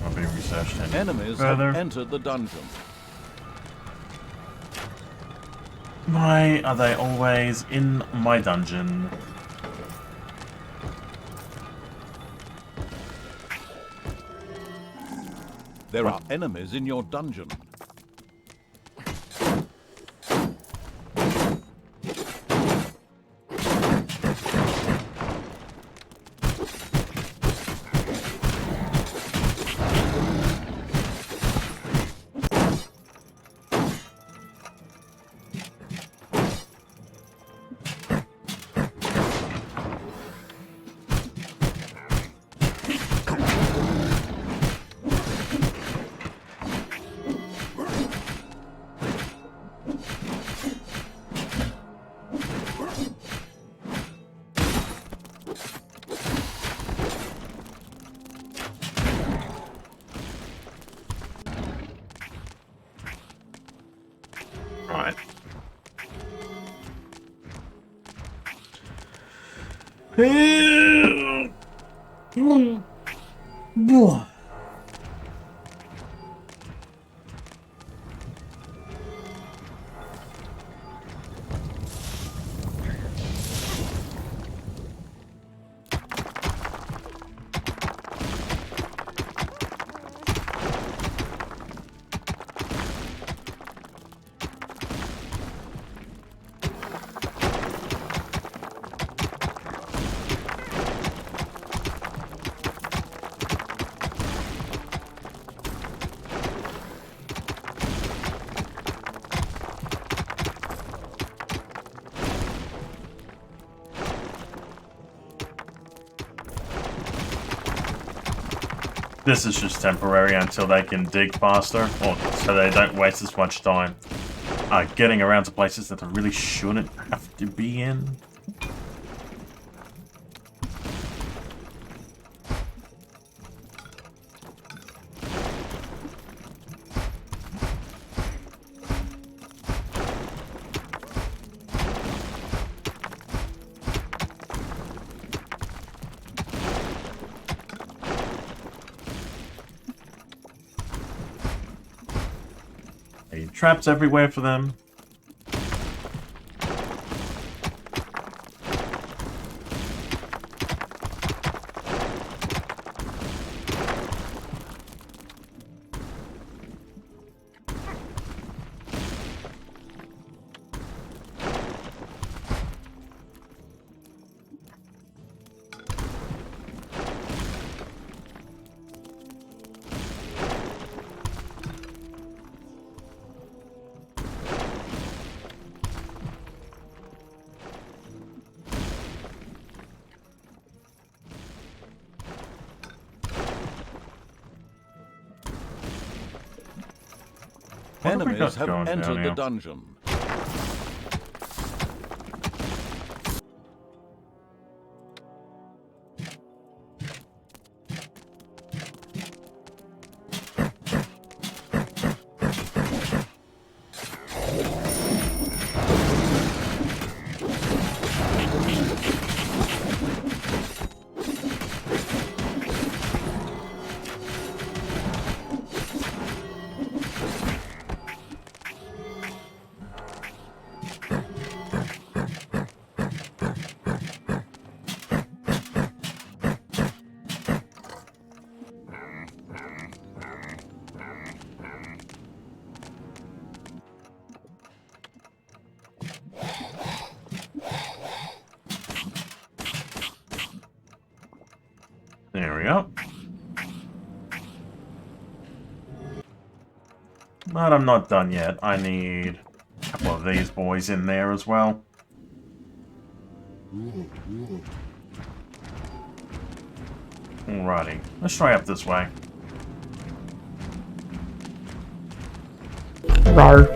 Not being researched any Enemies further. have entered the dungeon. Why are they always in my dungeon? There are enemies in your dungeon. Right. This is just temporary until they can dig faster, or so they don't waste as much time getting around to places that they really shouldn't have to be in. Traps everywhere for them. Enemies not have going down entered the here? dungeon. There we go. But I'm not done yet. I need a couple of these boys in there as well. Alrighty, let's try up this way. Rar.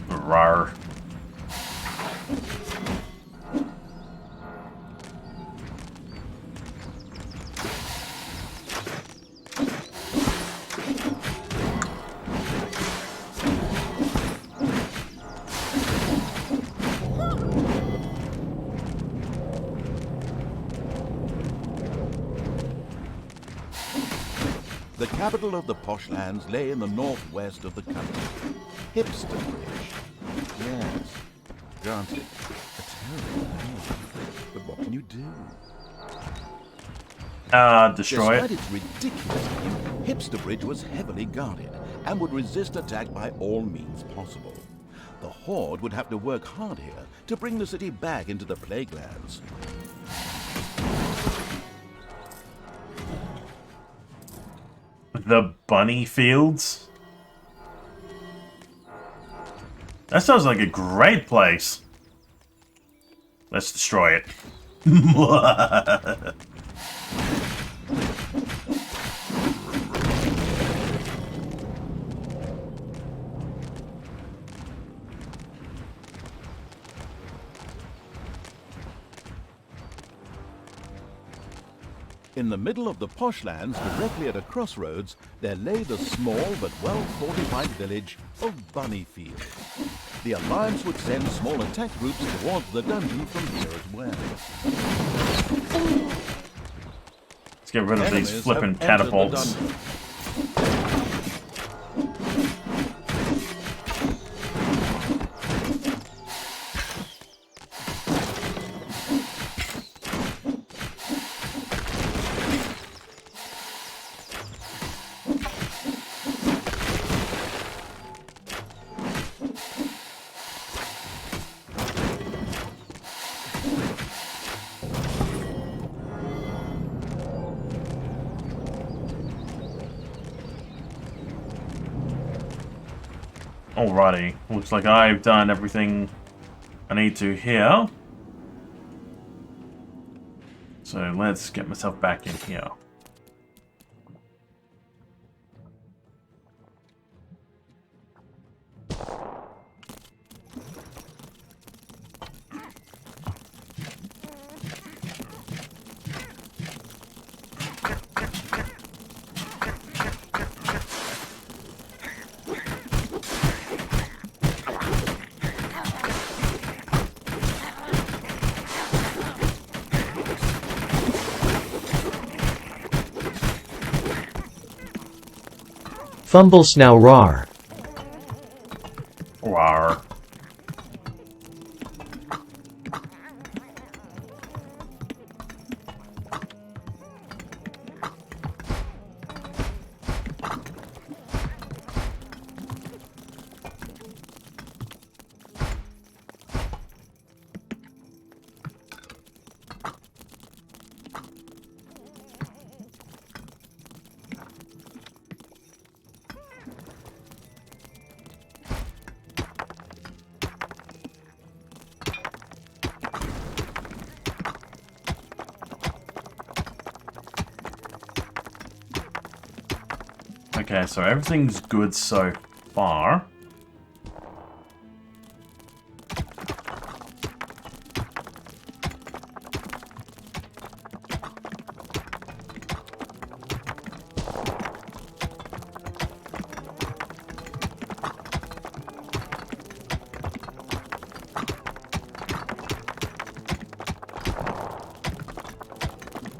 Rar. The capital of the posh lands lay in the northwest of the country. Hipster Bridge. Yes, granted, a terrible name. But what can you do? Destroy Despite it. its ridiculous name, Hipster Bridge was heavily guarded and would resist attack by all means possible. The Horde would have to work hard here to bring the city back into the Plaguelands. The bunny fields? That sounds like a great place. Let's destroy it. In the middle of the posh lands, directly at a crossroads, there lay the small but well-fortified village of Bunnyfield. The Alliance would send small attack groups towards the dungeon from here as well. Let's get rid of Enemies these flippin' have entered the catapults. dungeon. Alrighty, looks like I've done everything I need to here. So let's get myself back in here. Fumble snow rar. Rawr. Okay, so everything's good so far.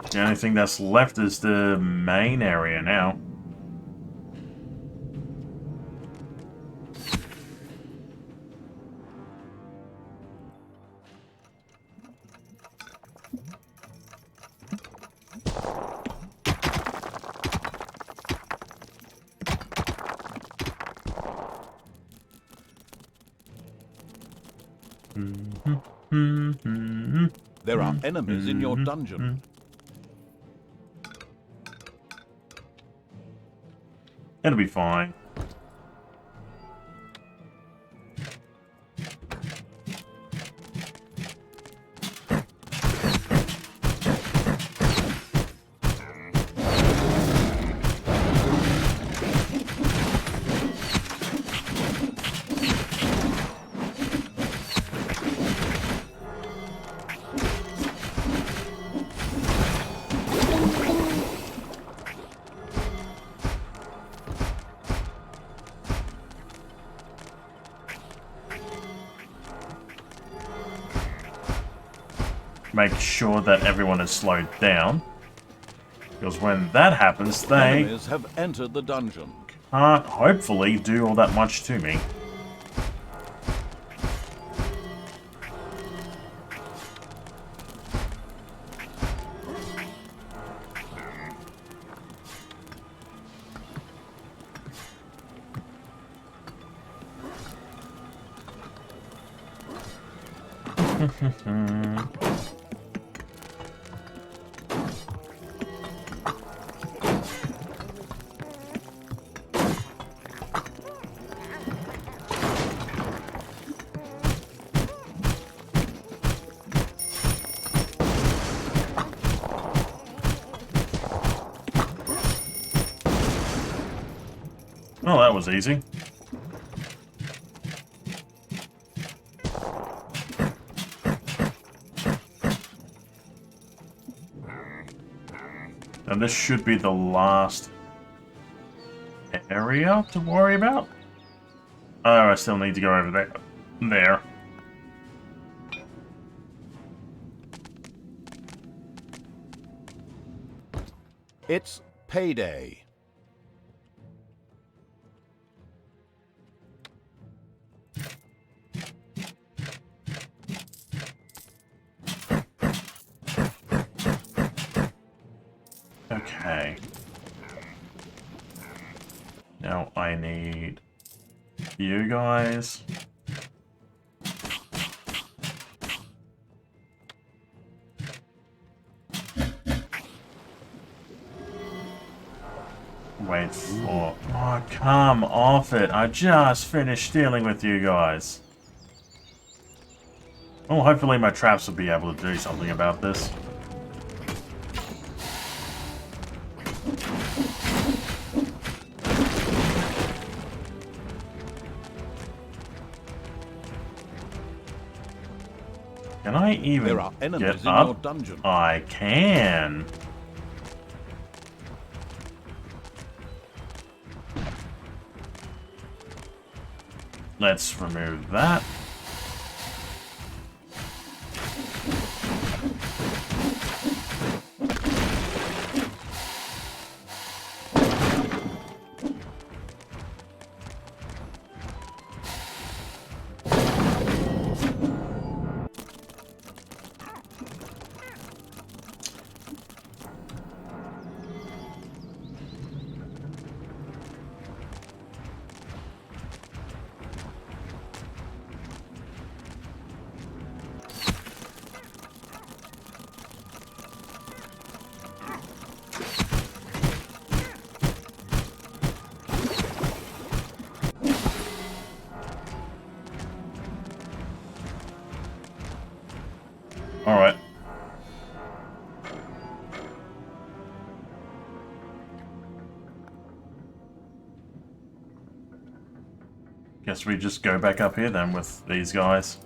The only thing that's left is the main area now. There are enemies in your dungeon. It'll be fine. Make sure that everyone is slowed down. Because when that happens, they Enemies have entered the dungeon. can't hopefully do all that much to me. Oh, that was easy. And this should be the last area to worry about. Oh, I still need to go over there. There. It's payday. Okay. Now I need you guys. Wait for... Oh, come off it. I just finished dealing with you guys. Well, hopefully my traps will be able to do something about this. Can I even There are enemies get in up? your dungeon. I can. Let's remove that. Guess we just go back up here then with these guys.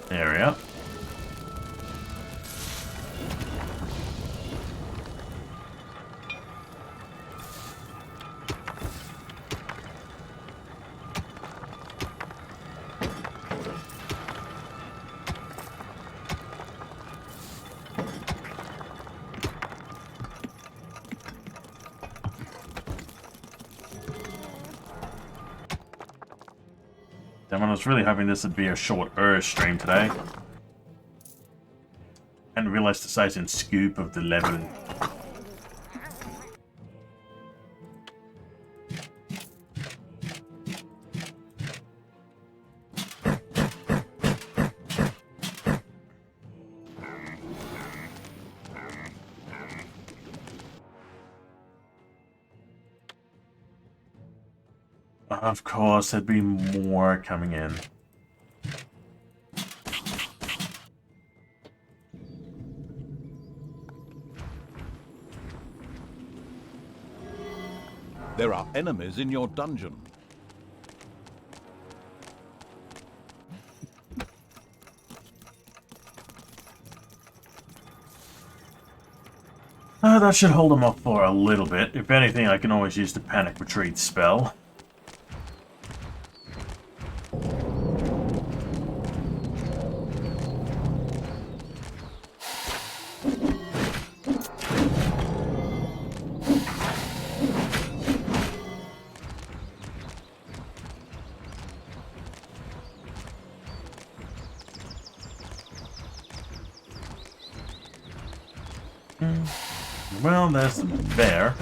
There we are. Damn, I was really hoping this would be a shorter stream today. And realized the size and scoop of the level. Of course, there'd be more coming in. There are enemies in your dungeon. That should hold them off for a little bit. If anything, I can always use the panic retreat spell. Well, there's the bear.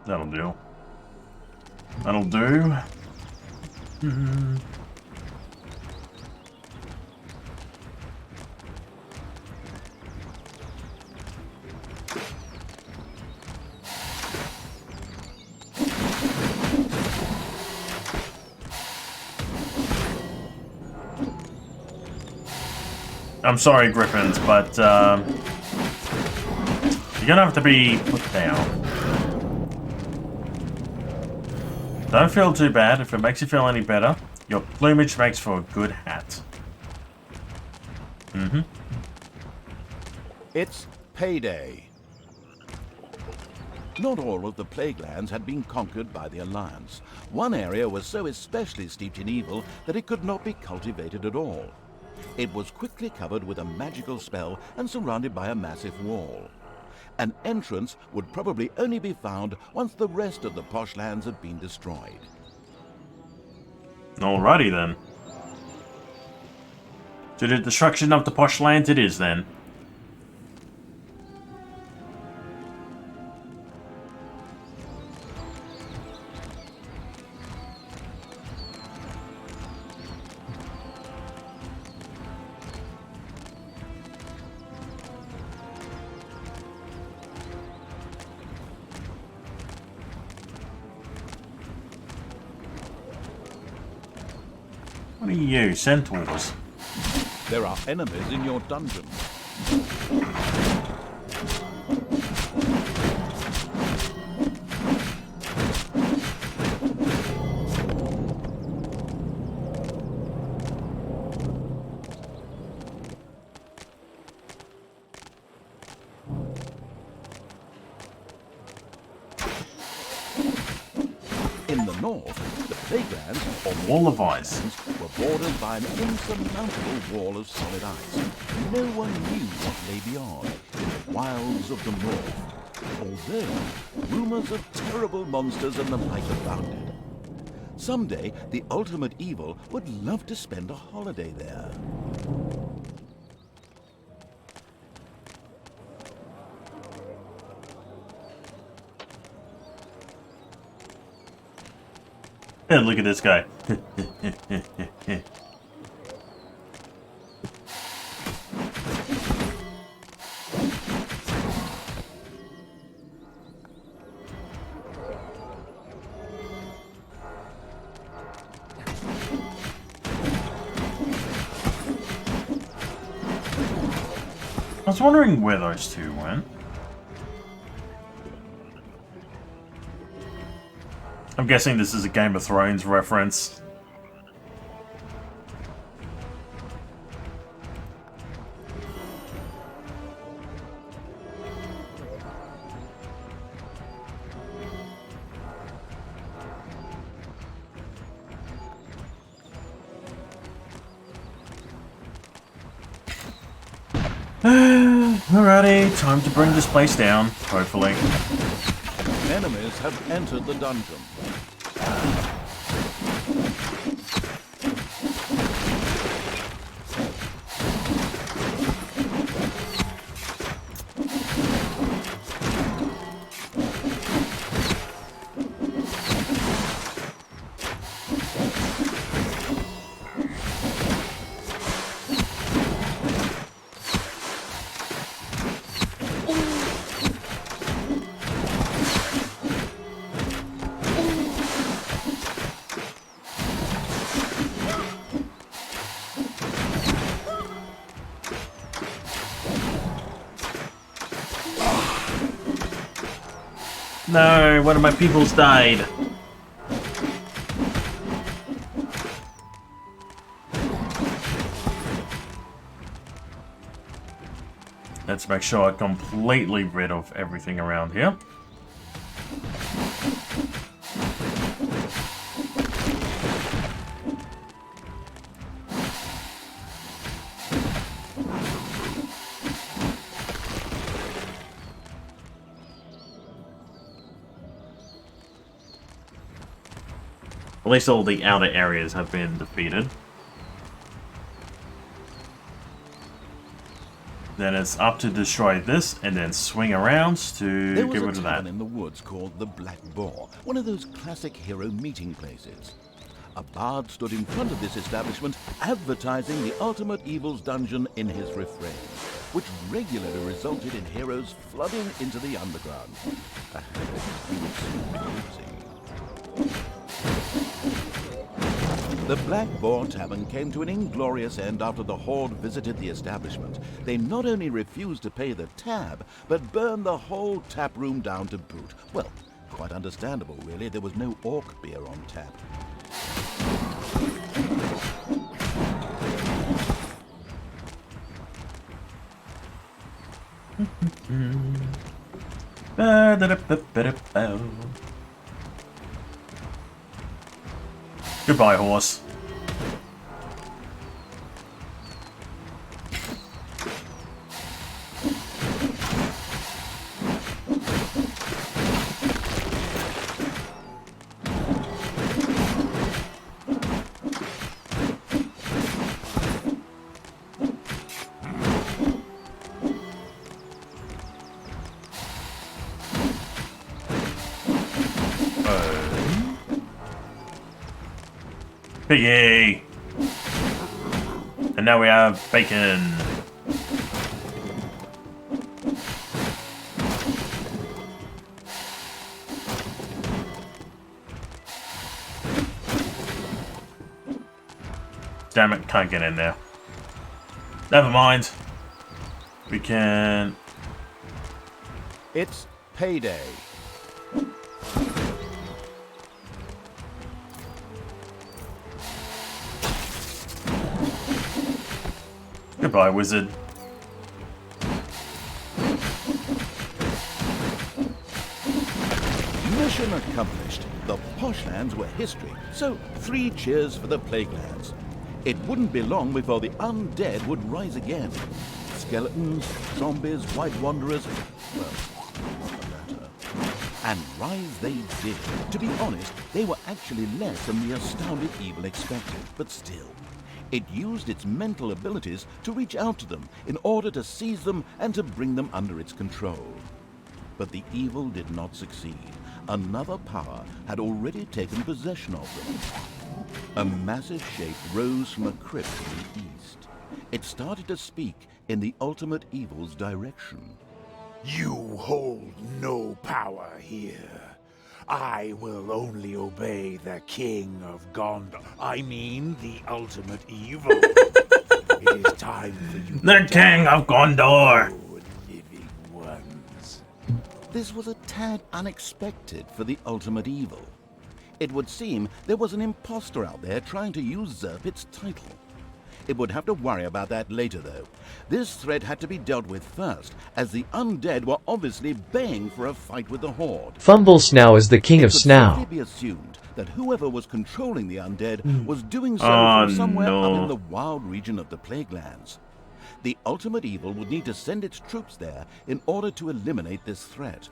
That'll do. That'll do. I'm sorry, Griffins, but you're gonna have to be put down. Don't feel too bad. If it makes you feel any better, your plumage makes for a good hat. It's payday. Not all of the plague lands had been conquered by the Alliance. One area was so especially steeped in evil that it could not be cultivated at all. It was quickly covered with a magical spell and surrounded by a massive wall. An entrance would probably only be found once the rest of the posh lands had been destroyed. Alrighty then. To the destruction of the posh lands it is then. What are you, centaurs? There are enemies in your dungeon. In the north, the playgrounds, or Wall of ice. were bordered by an insurmountable wall of solid ice. No one knew what lay beyond, in the wilds of the north, although rumors of terrible monsters and the like abounded. Someday, the ultimate evil would love to spend a holiday there. Yeah, look at this guy. I was wondering where those two went. I'm guessing this is a Game of Thrones reference. Alrighty, time to bring this place down, hopefully. Enemies have entered the dungeon. No, one of my peoples died. Let's make sure I'm completely rid of everything around here. At least all the outer areas have been defeated. Then it's up to destroy this and then swing around to There get was rid a of that. tavern in the woods called the Black Boar, one of those classic hero meeting places. A bard stood in front of this establishment advertising the ultimate evil's dungeon in his refrain, which regularly resulted in heroes flooding into the underground. A habit he would soon be losing. The Black Boar Tavern came to an inglorious end after the Horde visited the establishment. They not only refused to pay the tab, but burned the whole tap room down to boot. Well, quite understandable, really. There was no orc beer on tap. Goodbye, horse. Piggy! And now we have bacon. Damn it, can't get in there. Never mind. We can... It's payday. Goodbye, wizard. Mission accomplished. The Poshlands were history, so 3 cheers for the Plaguelands. It wouldn't be long before the undead would rise again. Skeletons, zombies, white wanderers, well, not the latter. And rise they did. To be honest, they were actually less than the astounded evil expected, but still. It used its mental abilities to reach out to them in order to seize them and to bring them under its control. But the evil did not succeed. Another power had already taken possession of them. A massive shape rose from a crypt in the east. It started to speak in the ultimate evil's direction. You hold no power here. I will only obey the King of Gondor. I mean, the ultimate evil. It is time for you The King of Gondor! living ones. This was a tad unexpected for the ultimate evil. It would seem there was an imposter out there trying to usurp its title. It would have to worry about that later, though. This threat had to be dealt with first, as the undead were obviously baying for a fight with the Horde. Fumblesnow is the king of It could Snow. safely be assumed that whoever was controlling the undead was doing so from somewhere up in the wild region of the Plaguelands. The ultimate evil would need to send its troops there in order to eliminate this threat.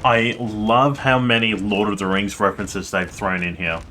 I love how many Lord of the Rings references they've thrown in here.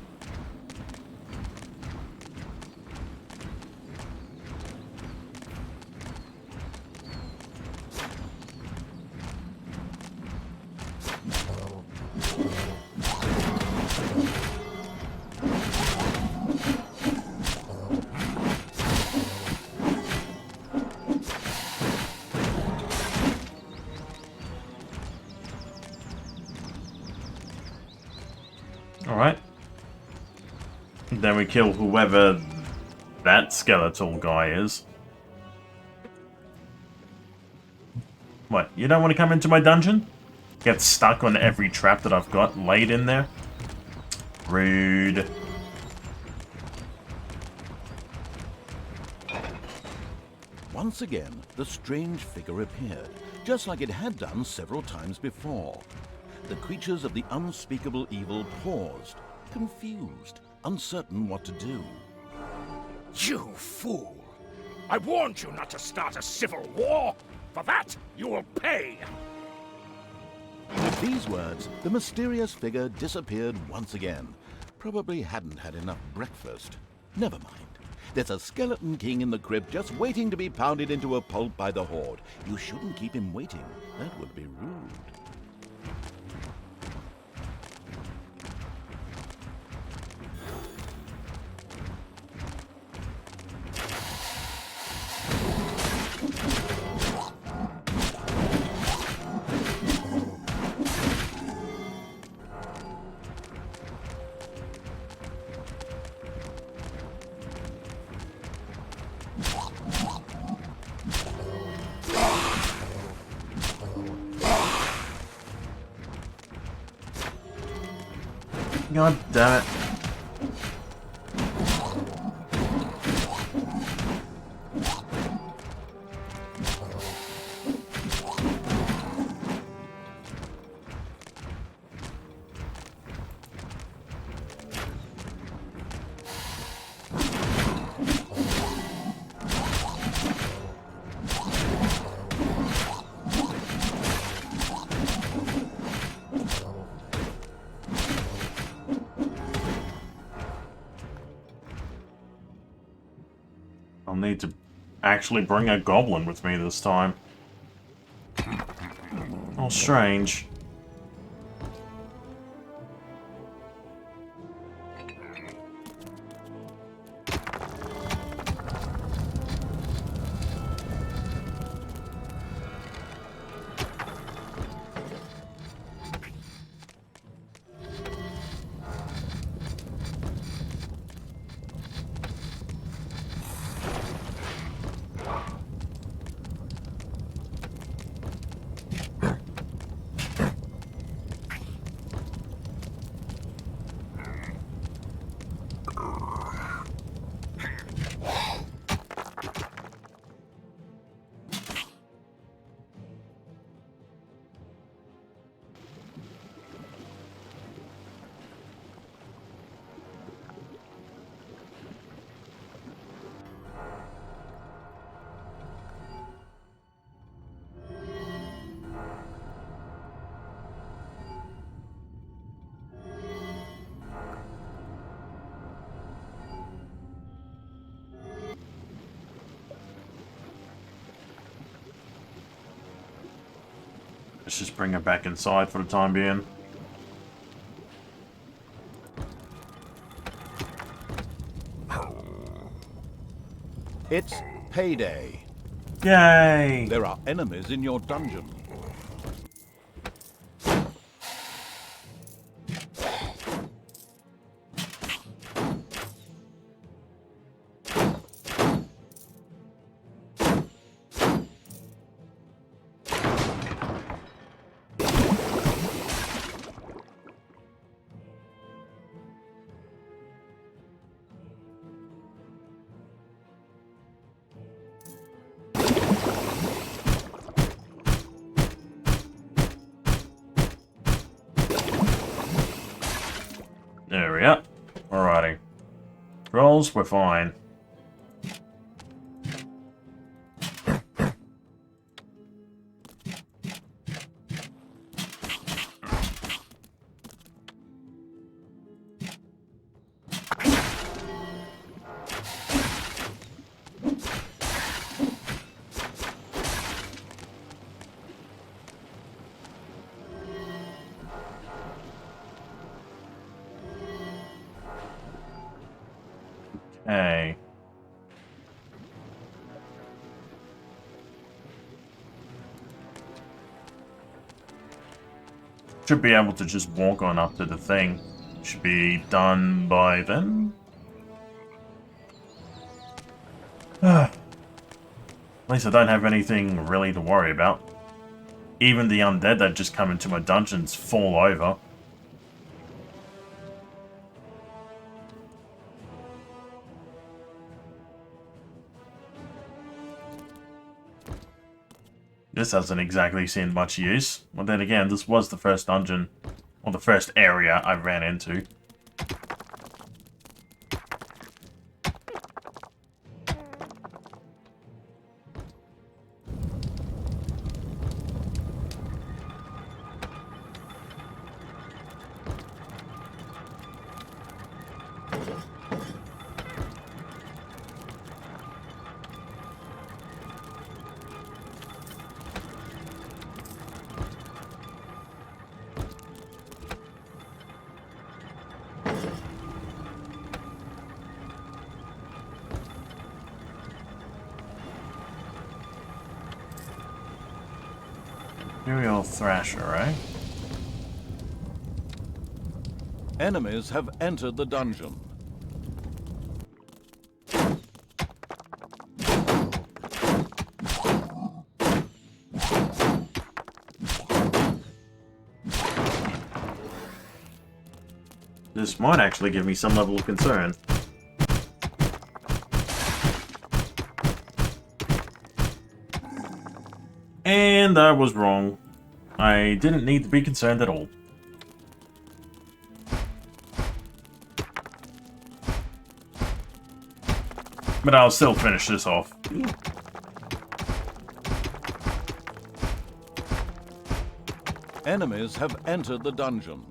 Alright. Then we kill whoever that skeletal guy is. What, you don't want to come into my dungeon? Get stuck on every trap that I've got laid in there? Rude. Once again, the strange figure appeared, just like it had done several times before. The creatures of the unspeakable evil paused, confused, uncertain what to do. You fool! I warned you not to start a civil war! For that, you will pay! With these words, the mysterious figure disappeared once again. Probably hadn't had enough breakfast. Never mind. There's a skeleton king in the crypt just waiting to be pounded into a pulp by the Horde. You shouldn't keep him waiting. That would be rude. God damn it. I'll need to actually bring a goblin with me this time. Oh, strange. Let's just bring her back inside for the time being. It's payday. Yay! There are enemies in your dungeon. There we are. Alrighty. Rolls, we're fine. Okay. Should be able to just walk on up to the thing. Should be done by then. At least I don't have anything really to worry about. Even the undead that just come into my dungeons fall over. This hasn't exactly seen much use. Well, then again, this was the first dungeon, or the first area I ran into. Imperial Thrasher, eh? Enemies have entered the dungeon. This might actually give me some level of concern. And I was wrong. I didn't need to be concerned at all. But I'll still finish this off. Enemies have entered the dungeon.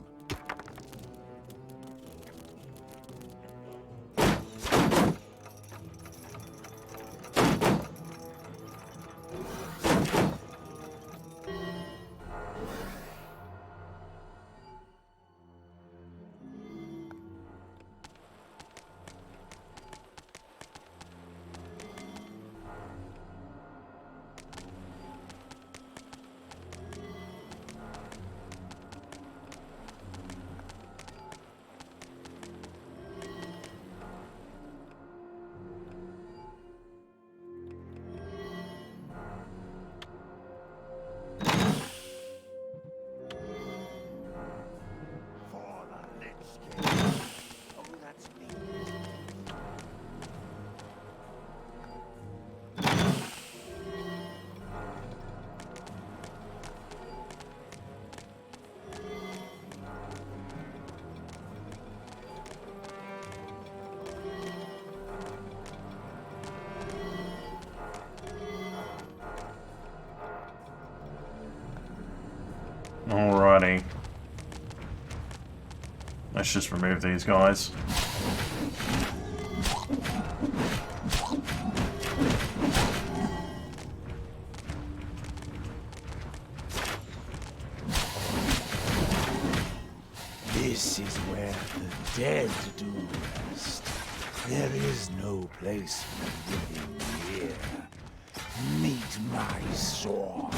Alrighty. Let's just remove these guys. This is where the dead do rest. There is no place for living here. Meet my sword.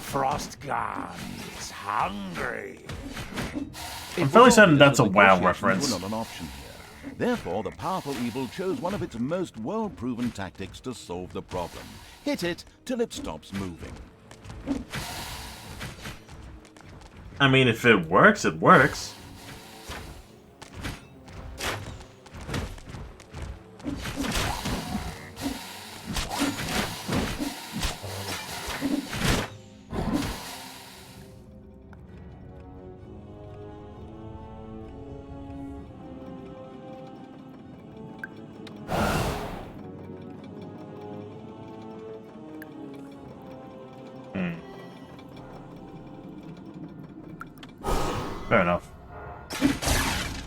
Frostgarn is hungry. I'm fairly certain that's a The WoW negotiations reference. were not an option here. Therefore, the powerful evil chose one of its most well-proven tactics to solve the problem. Hit it till it stops moving. I mean, if it works, it works. Fair enough.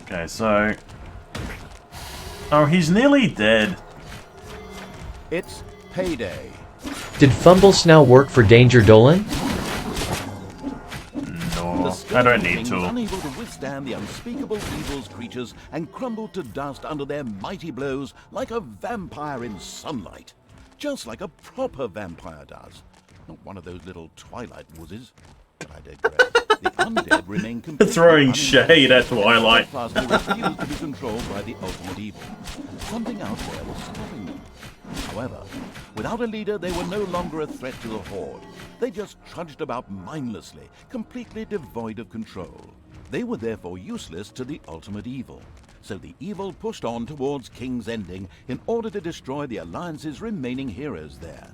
Okay, so... Oh, he's nearly dead. It's payday. Did Fumble Snow work for Danger Dolan? No, The I don't skeleton need king was to. unable to withstand the unspeakable evil's creatures and crumbled to dust under their mighty blows like a vampire in sunlight. Just like a proper vampire does. Not one of those little Twilight wuzzes. But I digress. The undead remain completely Throwing uninvolved. shade at Twilight. Plus, they refused to be controlled by the ultimate evil. Something out there was stopping them. However, without a leader, they were no longer a threat to the Horde. They just trudged about mindlessly, completely devoid of control. They were therefore useless to the ultimate evil. So the evil pushed on towards King's Ending in order to destroy the Alliance's remaining heroes there.